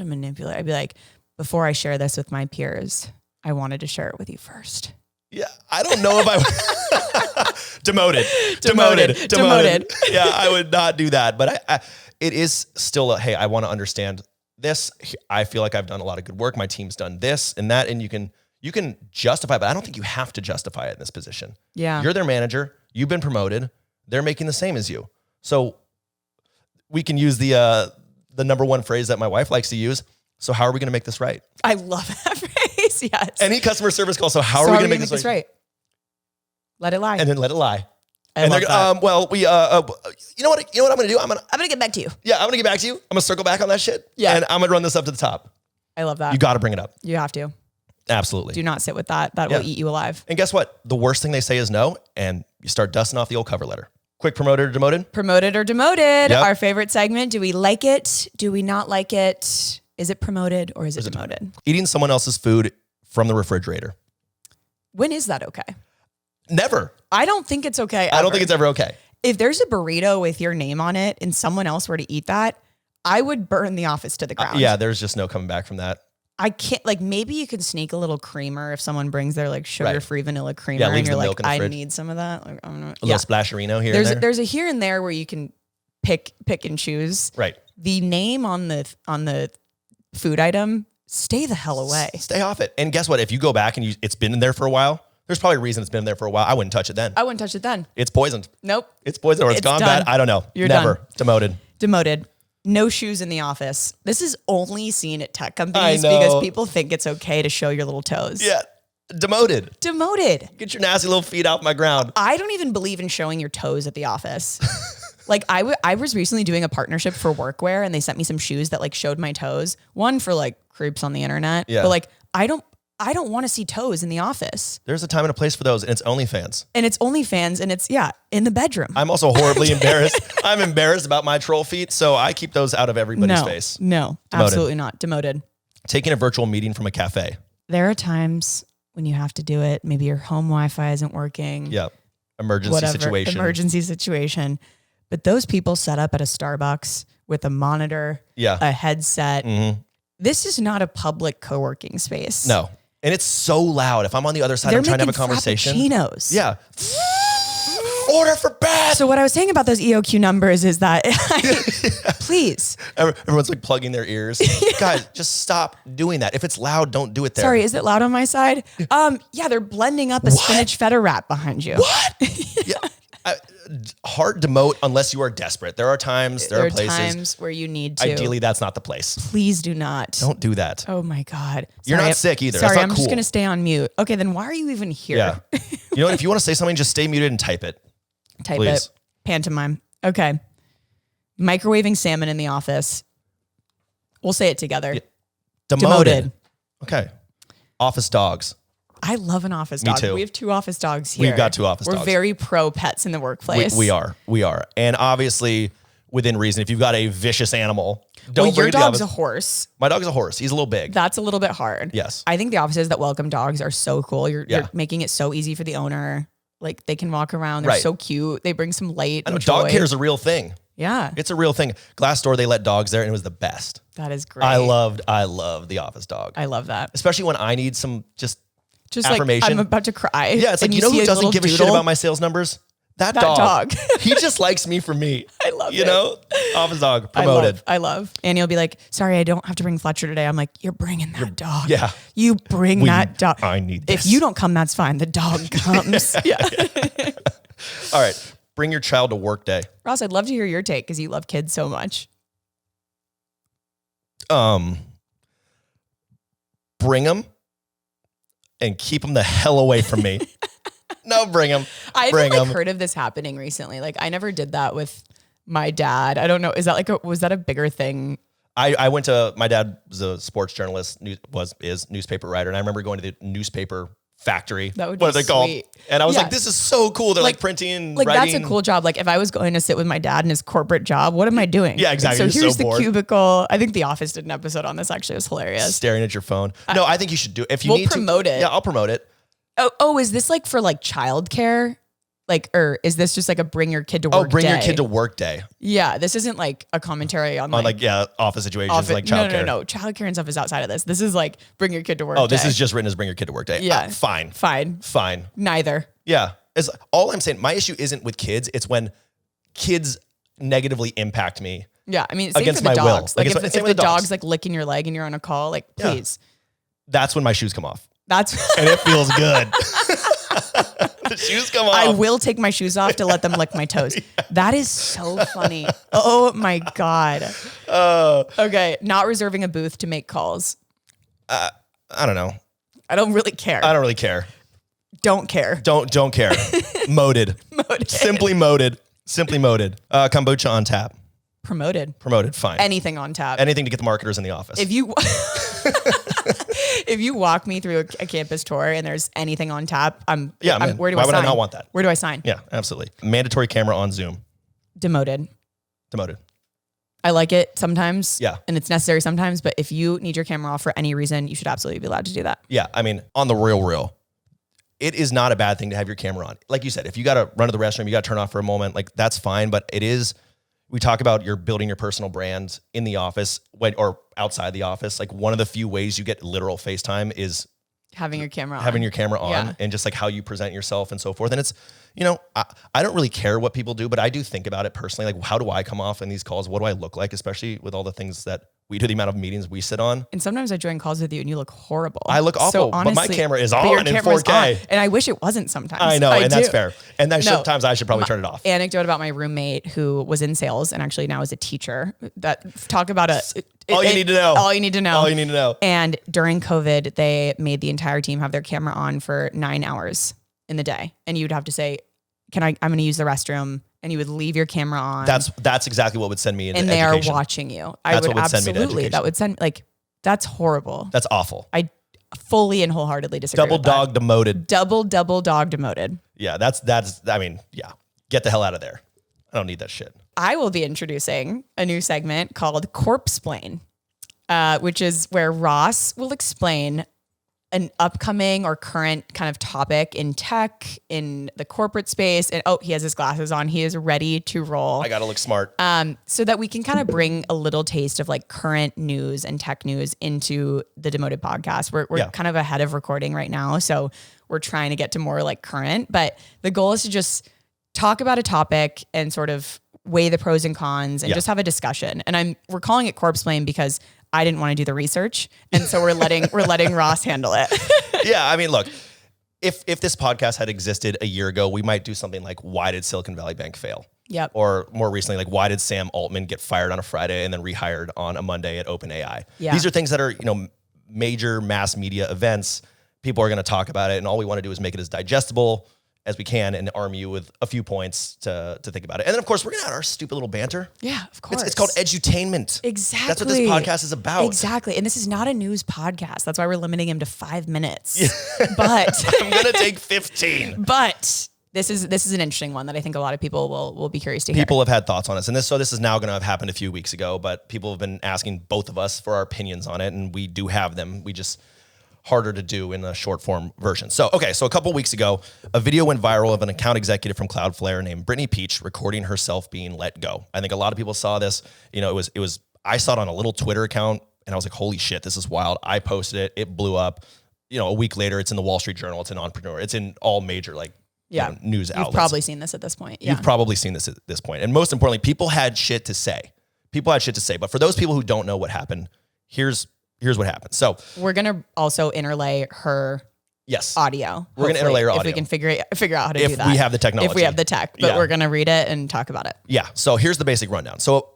manipulator? I'd be like, before I share this with my peers, I wanted to share it with you first. Yeah, I don't know if I demoted. Yeah, I would not do that. But it is still hey, I want to understand this. I feel like I've done a lot of good work. My team's done this and that, and you can justify it, but I don't think you have to justify it in this position. Yeah, you're their manager. You've been promoted. They're making the same as you. So we can use the number one phrase that my wife likes to use. So how are we going to make this right? I love that phrase. Yes. Any customer service call. So how are we going to make this right? Let it lie. And then let it lie. I love that. Well, we, you know what I'm going to do? I'm going to get back to you. Yeah, I'm going to get back to you. I'm going to circle back on that shit. Yeah. And I'm going to run this up to the top. I love that. You got to bring it up. You have to. Absolutely. Do not sit with that. That will eat you alive. And guess what? The worst thing they say is no. And you start dusting off the old cover letter. Quick promoted or demoted? Promoted or demoted. Yep. Our favorite segment. Do we like it? Do we not like it? Is it promoted or is it demoted? Eating someone else's food from the refrigerator. When is that okay? Never. I don't think it's okay. I don't think it's ever okay. If there's a burrito with your name on it and someone else were to eat that, I would burn the office to the ground. Yeah, there's just no coming back from that. I can't, like, maybe you could sneak a little creamer if someone brings their like sugar-free vanilla creamer and you're like, I need some of that. Like, I'm not, a little splasherino here and there. There's a here and there where you can pick and choose. Right. The name on the food item, stay the hell away. Stay off it. And guess what? If you go back and it's been in there for a while, there's probably a reason it's been in there for a while. I wouldn't touch it then. I wouldn't touch it then. It's poisoned. Nope. It's poisoned or it's gone done. bad. I don't know. You're Never. done. Demoted. Demoted. No shoes in the office. This is only seen at tech companies because people think it's okay to show your little toes. Yeah. Demoted. Demoted. Get your nasty little feet off my ground. I don't even believe in showing your toes at the office. Like I was recently doing a partnership for workwear and they sent me some shoes that like showed my toes. One for like creeps on the internet. Yeah. But like I don't want to see toes in the office. There's a time and a place for those, and it's OnlyFans. And it's OnlyFans, and it's in the bedroom. I'm also horribly embarrassed. I'm embarrassed about my troll feet, so I keep those out of everybody's face. No, Demoted. absolutely not. Demoted. Taking a virtual meeting from a cafe. There are times when you have to do it. Maybe your home Wi-Fi isn't working. Yep. Emergency situation. But those people set up at a Starbucks with a monitor, a headset. Mm-hmm. This is not a public co-working space. No. And it's so loud. If I'm on the other side, I'm trying to have a conversation. Frappuccinos. Yeah. Order for Beth. So what I was saying about those EOQ numbers is that, please. Everyone's like plugging their ears. Guys, just stop doing that. If it's loud, don't do it there. Sorry, is it loud on my side? Yeah, they're blending up a spinach feta wrap behind you. What? Yeah. Hard demote unless you are desperate. There are times, there are places where you need to. Ideally, that's not the place. Please do not. Don't do that. Oh my God. You're not sick either. Sorry, that's not I'm cool. just going to stay on mute. Okay, then why are you even here? Yeah. You know what? If you want to say something, just stay muted and type it. Type Please. it. Pantomime. Okay. Microwaving salmon in the office. We'll say it together. Yeah. Demoted. Okay. Office dogs. I love an office dog. Me too. We have 2 office dogs here. We've got 2 office dogs. We're very pro pets in the workplace. We are. And obviously, within reason, if you've got a vicious animal, don't bring your it to the dog's office. a horse. My dog's a horse. He's a little big. That's a little bit hard. Yes. I think the offices that welcome dogs are so cool. You're making it so easy for the owner. Like they can walk around. They're so cute. They bring some light. I know dog care is a real thing. Yeah. It's a real thing. Glassdoor, they let dogs there and it was the best. That is great. I loved the office dog. I love that. Especially when I need some just affirmation. Like I'm about to cry. Yeah, it's like, you know who doesn't give a shit about my sales numbers? That dog. He just likes me for me. I love it. You know? Office dog, promoted. I love. Annie will be like, sorry, I don't have to bring Fletcher today. I'm like, you're bringing that dog. Yeah. You bring that dog. I need this. If you don't come, that's fine. The dog comes. Yeah. All right. Bring your child to work day. Ross, I'd love to hear your take because you love kids so much. Bring them and keep them the hell away from me. No, bring them. I've heard of this happening recently. Like I never did that with my dad. I don't know. Is that was that a bigger thing? I went to, my dad was a sports journalist, is newspaper writer. And I remember going to the newspaper factory. That would be what are they called? And I was like, this is so cool. They're like printing and writing. That's a cool job. Like if I was going to sit with my dad in his corporate job, what am I doing? Yeah, exactly. So here's the bored. cubicle. I think The Office did an episode on this. Actually, it was hilarious. Staring at your phone. No, I think you should do it. If you we'll need promote it. Yeah, I'll promote it. Oh, is this like for like childcare? Like, or is this just like a bring your kid to work bring day? your kid to work day. Yeah, this isn't like a commentary on office situations like childcare. No. Childcare and stuff is outside of this. This is like bring your kid to work. Oh, this day. is just written as bring your kid to work day. Yeah, Fine. Neither. Yeah, it's all I'm saying. My issue isn't with kids. It's when kids negatively impact me. Yeah, I mean, same against for the my dogs. will. Like if the dog's like licking your leg and you're on a call, like please. That's when my shoes come off. And it feels good. The shoes come off. I will take my shoes off to let them lick my toes. Yeah. That is so funny. Oh my God. Okay. Not reserving a booth to make calls. I don't know. I don't really care. I don't really care. Don't care. Don't care. Moded. Simply moded. Kombucha on tap. Promoted. Fine. Anything on tap. Anything to get the marketers in the office. If you walk me through a campus tour and there's anything on tap, where do Why I sign? Why would I not want that? Where do I sign? Yeah, absolutely. Mandatory camera on Zoom. Demoted. I like it sometimes. Yeah. And it's necessary sometimes, but if you need your camera off for any reason, you should absolutely be allowed to do that. Yeah. I mean, on the real, it is not a bad thing to have your camera on. Like you said, if you got to run to the restroom, you got to turn off for a moment, like that's fine. But it is, we talk about you're building your personal brand in the office or outside the office. Like one of the few ways you get literal FaceTime is having your camera on and just like how you present yourself and so forth. And it's, I don't really care what people do, but I do think about it personally. Like, how do I come off in these calls? What do I look like? Especially with all the things that we do, the amount of meetings we sit on. And sometimes I join calls with you and you look horrible. I look awful, so honestly, but my camera is on in 4K. On, and I wish it wasn't sometimes. I know, and that's fair. And then sometimes I should probably turn it off. Anecdote about my roommate who was in sales and actually now is a teacher. Talk about all you need to know. All you need to know. All you need to know. And during COVID, they made the entire team have their camera on for 9 hours in the day. And you'd have to say, I'm going to use the restroom. And you would leave your camera on. That's exactly what would send me into education. And they are watching you. That's what would send me to education. That would send, that's horrible. That's awful. I fully and wholeheartedly disagree with that. Double dog demoted. Double dog demoted. Yeah, that's, get the hell out of there. I don't need that shit. I will be introducing a new segment called Corpsplain, which is where Ross will explain an upcoming or current kind of topic in tech, in the corporate space. And he has his glasses on. He is ready to roll. I got to look smart. So that we can kind of bring a little taste of like current news and tech news into the Demoted podcast. We're kind of ahead of recording right now. So we're trying to get to more like current, but the goal is to just talk about a topic and sort of weigh the pros and cons and just have a discussion. And we're calling it Corpsplain because I didn't want to do the research. And so we're letting Ross handle it. Yeah. I mean, look, if this podcast had existed a year ago, we might do something like, why did Silicon Valley Bank fail? Yep. Or more recently, like, why did Sam Altman get fired on a Friday and then rehired on a Monday at OpenAI? Yeah. These are things that are, major mass media events. People are going to talk about it. And all we want to do is make it as digestible as we can and arm you with a few points to think about it. And then, of course, we're going to have our stupid little banter. Yeah, of course. It's called edutainment. Exactly. That's what this podcast is about. Exactly. And this is not a news podcast. That's why we're limiting him to 5 minutes. Yeah. But I'm going to take 15. But this is an interesting one that I think a lot of people will be curious to hear. People have had thoughts on this. And this is now going to have happened a few weeks ago, but people have been asking both of us for our opinions on it. And we do have them. We just harder to do in a short form version. So a couple weeks ago, a video went viral of an account executive from Cloudflare named Brittany Peach recording herself being let go. I think a lot of people saw this. I saw it on a little Twitter account and I was like, holy shit, this is wild. I posted it. It blew up. A week later, it's in the Wall Street Journal. It's in Entrepreneur. It's in all major news outlets. You've probably seen this at this point. Yeah. You've probably seen this at this point. And most importantly, people had shit to say. But for those people who don't know what happened, here's what happened. So we're going to also interlay her audio. We're going to interlay her audio. If we can figure out how to do that. If we have the technology. If we have the tech. But we're going to read it and talk about it. Yeah. So here's the basic rundown. So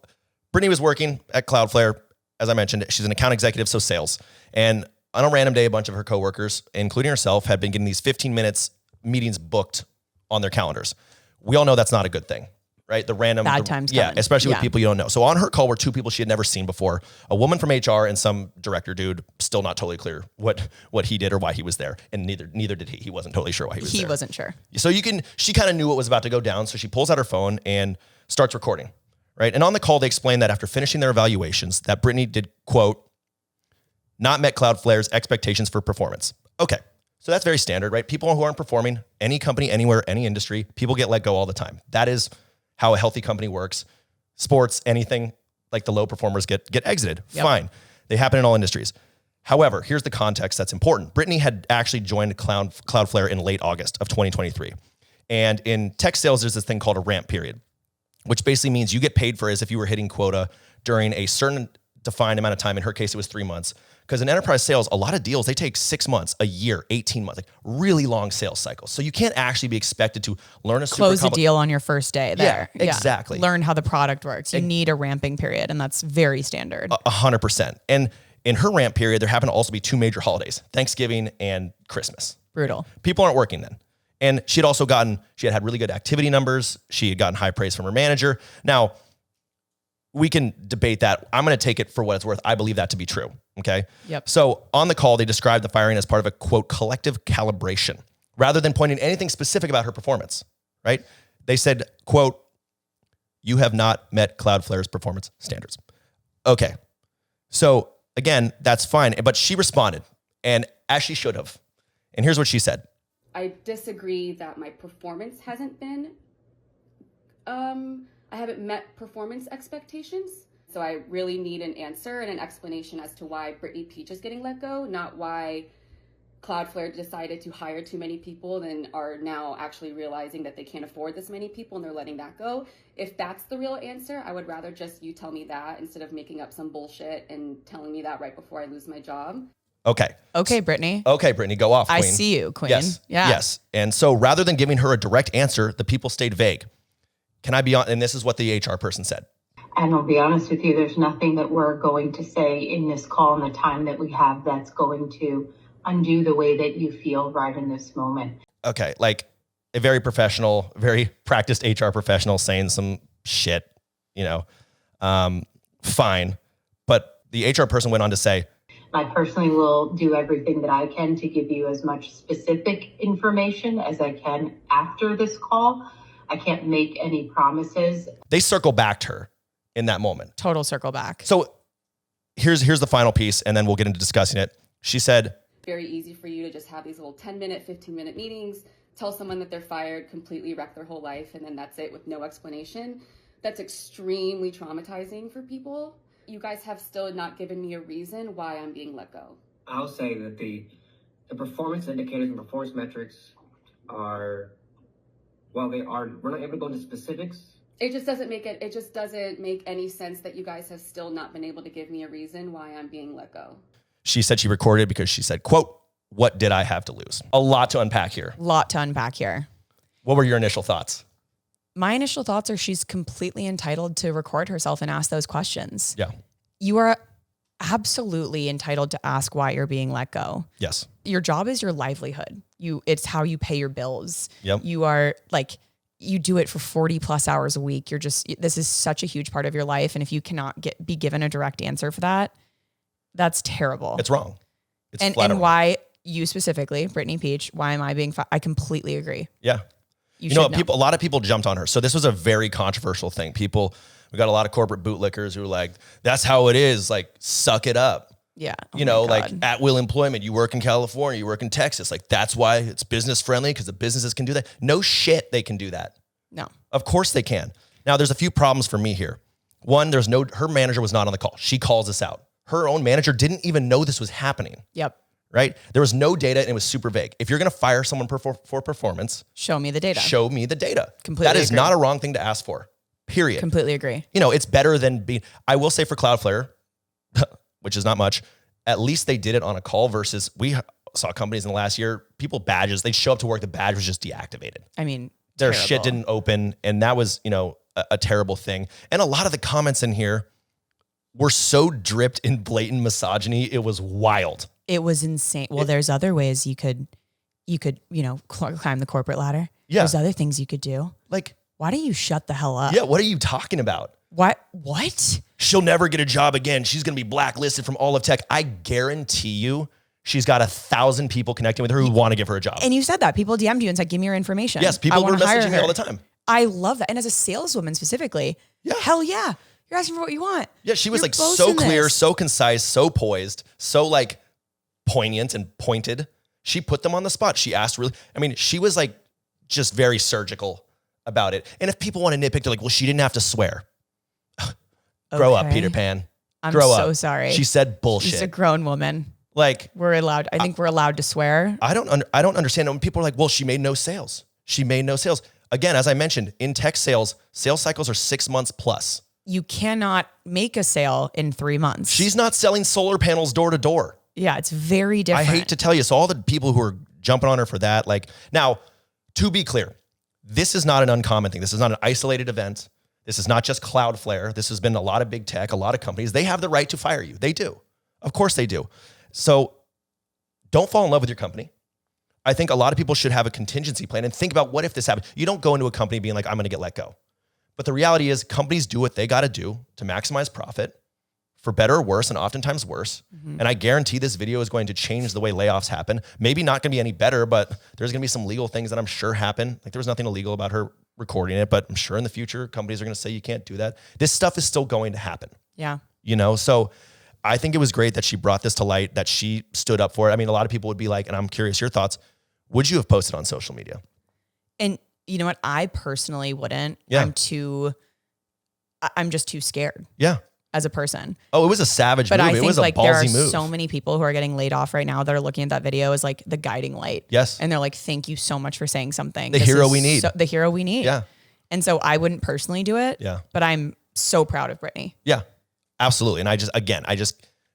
Brittany was working at Cloudflare. As I mentioned, she's an account executive, so sales. And on a random day, a bunch of her coworkers, including herself, had been getting these 15 minutes meetings booked on their calendars. We all know that's not a good thing. Right? The random bad times. Yeah, especially with people you don't know. So on her call were two people she had never seen before, a woman from HR and some director dude, still not totally clear what he did or why he was there. And neither did he. He wasn't totally sure why he was there. He wasn't sure. So she kind of knew what was about to go down. So she pulls out her phone and starts recording. Right? And on the call, they explained that after finishing their evaluations, that Brittany did, quote, not met Cloudflare's expectations for performance. Okay. So that's very standard, right? People who aren't performing, any company, anywhere, any industry, people get let go all the time. That is how a healthy company works. Sports, anything, like the low performers get exited. Yep. Fine. They happen in all industries. However, here's the context that's important. Brittany had actually joined Cloudflare in late August of 2023. And in tech sales, there's this thing called a ramp period, which basically means you get paid for as if you were hitting quota during a certain defined amount of time. In her case, it was 3 months. Because in enterprise sales, a lot of deals, they take 6 months, a year, 18 months, like really long sales cycles. So you can't actually be expected to learn close a deal on your first day there. Yeah, exactly. Learn how the product works. You need a ramping period, and that's very standard. 100%. And in her ramp period, there happened to also be 2 major holidays, Thanksgiving and Christmas. Brutal. People aren't working then. And she had really good activity numbers. She had gotten high praise from her manager. Now, we can debate that. I'm going to take it for what it's worth. I believe that to be true. Okay. Yep. So on the call, they described the firing as part of a quote, collective calibration, rather than pointing anything specific about her performance, right? They said, quote, you have not met Cloudflare's performance standards. Okay. So again, that's fine. But she responded, and as she should have. And here's what she said. I disagree that my performance hasn't been, I haven't met performance expectations. So I really need an answer and an explanation as to why Brittany Peach is getting let go, not why Cloudflare decided to hire too many people and are now actually realizing that they can't afford this many people and they're letting that go. If that's the real answer, I would rather just you tell me that instead of making up some bullshit and telling me that right before I lose my job. Okay. Okay, Brittany. Okay, Brittany, go off, Queen. I see you, Queen. Yes. Yeah. Yes. And so rather than giving her a direct answer, the people stayed vague. Can I be on? And this is what the HR person said. And I'll be honest with you, there's nothing that we're going to say in this call in the time that we have that's going to undo the way that you feel right in this moment. Okay. Like a very professional, very practiced HR professional saying some shit, fine. But the HR person went on to say, I personally will do everything that I can to give you as much specific information as I can after this call. I can't make any promises. They circle backed her in that moment. Total circle back. So here's the final piece, and then we'll get into discussing it. She said, very easy for you to just have these little 10-minute, 15-minute meetings, tell someone that they're fired, completely wreck their whole life, and then that's it with no explanation. That's extremely traumatizing for people. You guys have still not given me a reason why I'm being let go. I'll say that the performance indicators and performance metrics are, while they are, we're not able to go into specifics. It just doesn't make any sense that you guys have still not been able to give me a reason why I'm being let go. She said she recorded because she said, quote, what did I have to lose? A lot to unpack here. What were your initial thoughts? My initial thoughts are she's completely entitled to record herself and ask those questions. Yeah. You are absolutely entitled to ask why you're being let go. Yes. Your job is your livelihood. It's how you pay your bills. Yep. You are you do it for 40 plus hours a week. This is such a huge part of your life. And if you cannot be given a direct answer for that, that's terrible. It's wrong. It's and why you specifically, Brittany Peach, why am I being I completely agree. Yeah. You know, a lot of people jumped on her. So this was a very controversial thing. We got a lot of corporate bootlickers who were like, that's how it is. Like, suck it up. Yeah. Like at will employment, you work in California, you work in Texas. Like, that's why it's business friendly, because the businesses can do that. No shit, they can do that. No. Of course they can. Now, there's a few problems for me here. One, her manager was not on the call. She calls this out. Her own manager didn't even know this was happening. Yep. Right? There was no data and it was super vague. If you're going to fire someone for performance, show me the data. Completely That is not a wrong thing to ask for, period. Completely agree. It's better than I will say for Cloudflare, which is not much, at least they did it on a call versus we saw companies in the last year, people badges, they show up to work, the badge was just deactivated. I mean, their shit didn't open. And that was, a terrible thing. And a lot of the comments in here were so dripped in blatant misogyny. It was wild. It was insane. Well, there's other ways you could, climb the corporate ladder. Yeah. There's other things you could do. Like, why don't you shut the hell up? Yeah. What are you talking about? What? She'll never get a job again. She's going to be blacklisted from all of tech. I guarantee you she's got 1,000 people connecting with her who want to give her a job. And you said that. People DM'd you and said, give me your information. Yes. People were messaging me all the time. I love that. And as a saleswoman specifically, hell yeah. You're asking for what you want. Yeah. She was so clear, so concise, so poised, so poignant and pointed. She put them on the spot. She asked she was like just very surgical about it. And if people want to nitpick, they're like, well, she didn't have to swear. Grow up, Peter Pan. I'm Grow so up. sorry. She said bullshit. She's a grown woman. Like I think we're allowed to swear. I don't understand when people are like, well, she made no sales. She made no sales. Again, as I mentioned, in tech sales cycles are 6 months plus. You cannot make a sale in 3 months. She's not selling solar panels door to door. Yeah, it's very different. I hate to tell you. So all the people who are jumping on her for that, like, now, to be clear, this is not an uncommon thing. This is not an isolated event. This is not just Cloudflare. This has been a lot of big tech, a lot of companies. They have the right to fire you. They do. Of course they do. So don't fall in love with your company. I think a lot of people should have a contingency plan and think about, what if this happened? You don't go into a company being like, I'm going to get let go. But the reality is companies do what they got to do to maximize profit, for better or worse, and oftentimes worse. And I guarantee this video is going to change the way layoffs happen. Maybe not going to be any better, but there's going to be some legal things that I'm sure happen. Like, there was nothing illegal about her recording it, but I'm sure in the future companies are going to say you can't do that. This stuff is still going to happen. Yeah. So I think it was great that she brought this to light, that she stood up for it. I mean, a lot of people would be like, and I'm curious your thoughts, would you have posted on social media? And you know what? I personally wouldn't. Yeah. I'm just too scared. Yeah. As a person. Oh, it was a savage move. I think it was a like there are ballsy move. so many people who are getting laid off right now that are looking at that video as like the guiding light. Yes. And they're like, thank you so much for saying something. The hero we need. The hero we need. Yeah. And so I wouldn't personally do it. Yeah. But I'm so proud of Brittany. Yeah, absolutely. And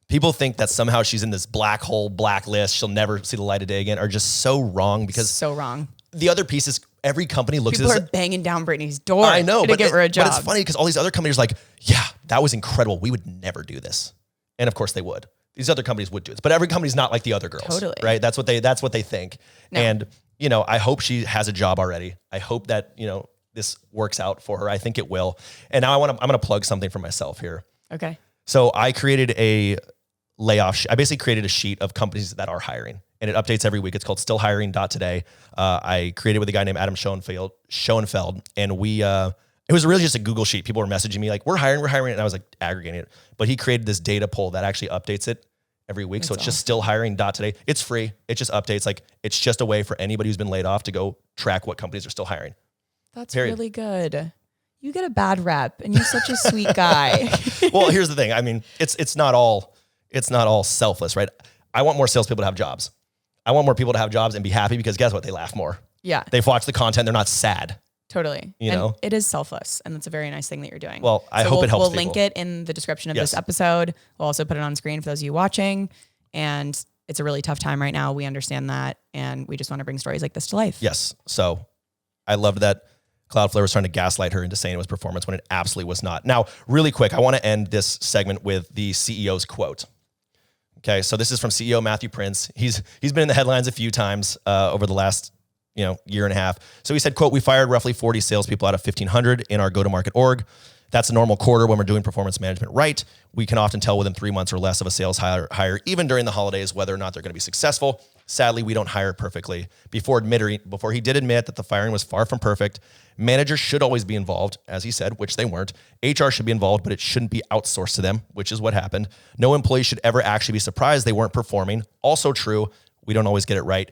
people think that somehow she's in this black hole, blacklist, she'll never see the light of day again, are just so wrong, because so wrong. The other piece is every company looks People at are this. banging down Brittany's door. I know, to give her a job. But it's funny because all these other companies are like, yeah, that was incredible. We would never do this. And of course they would. These other companies would do this, but every company's not like the other girls. Totally. Right? That's what they think. No. And, I hope she has a job already. I hope that, this works out for her. I think it will. And now I'm going to plug something for myself here. Okay. So I created a layoff. I basically created a sheet of companies that are hiring, and it updates every week. It's called stillhiring.today. I created with a guy named Adam Schoenfeld, and it was really just a Google sheet. People were messaging me like, we're hiring. And I was like aggregating it, but he created this data poll that actually updates it every week. That's so it's just stillhiring.today. It's free. It just updates. Like, it's just a way for anybody who's been laid off to go track what companies are still hiring. That's really good. You get a bad rep, and you're such a sweet guy. Well, here's the thing. I mean, it's not all selfless, right? I want more salespeople to have jobs. I want more people to have jobs and be happy, because guess what? They laugh more. Yeah. They've watched the content. They're not sad. Totally. And it is selfless, and that's a very nice thing that you're doing. Well, I hope it helps We'll people. link it in the description of this episode. We'll also put it on screen for those of you watching. And it's a really tough time right now. We understand that. And we just want to bring stories like this to life. Yes. So I loved that Cloudflare was trying to gaslight her into saying it was performance when it absolutely was not. Now, really quick, I want to end this segment with the CEO's quote. Okay, so this is from CEO Matthew Prince. He's been in the headlines a few times over the last year and a half. So he said, quote, "We fired roughly 40 salespeople out of 1,500 in our go-to-market org. That's a normal quarter when we're doing performance management right. We can often tell within 3 months or less of a sales hire, even during the holidays, whether or not they're going to be successful. Sadly, we don't hire perfectly." Before he did admit that the firing was far from perfect, managers should always be involved, as he said, which they weren't. HR should be involved, but it shouldn't be outsourced to them, which is what happened. No employee should ever actually be surprised they weren't performing. Also true, we don't always get it right.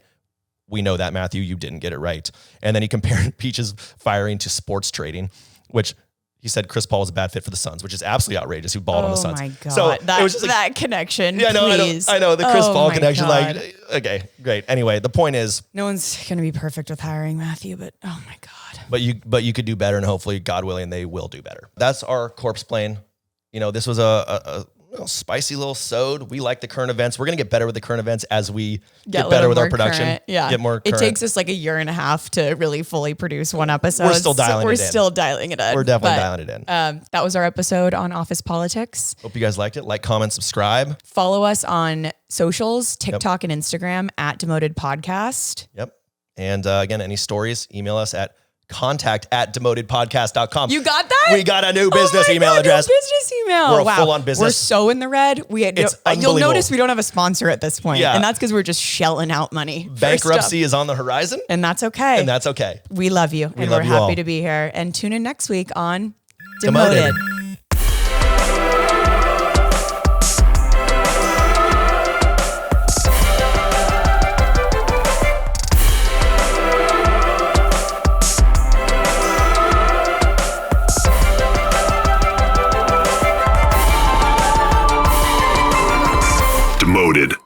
We know that, Matthew, you didn't get it right. And then he compared Peach's firing to sports trading, which he said Chris Paul was a bad fit for the Suns, which is absolutely outrageous. He balled on the Suns. Oh my God. So that, it was just like, that connection, yeah, please. I know the Chris Paul connection. God. Like, okay, great. Anyway, the point is, no one's going to be perfect with hiring, Matthew, but oh my God. But you could do better, and hopefully, God willing, they will do better. That's our Corpsplain. This was a spicy little sode. We like the current events. We're going to get better with the current events as we get better with our production. Current. Yeah. Get more current. It takes us like a year and a half to really fully produce one episode. We're still dialing it in. We're still dialing it in. We're definitely dialing it in. That was our episode on office politics. Hope you guys liked it. Like, comment, subscribe. Follow us on socials, TikTok and Instagram at Demoted Podcast. Yep. And again, any stories, email us at contact@demotedpodcast.com. You got that? We got a new business email address. New business email. We're full on business. We're so in the red. You'll notice we don't have a sponsor at this point. Yeah. And that's because we're just shelling out money. Bankruptcy is on the horizon. And that's okay. We love you. And we're happy to be here. And tune in next week on Demoted. Demoted.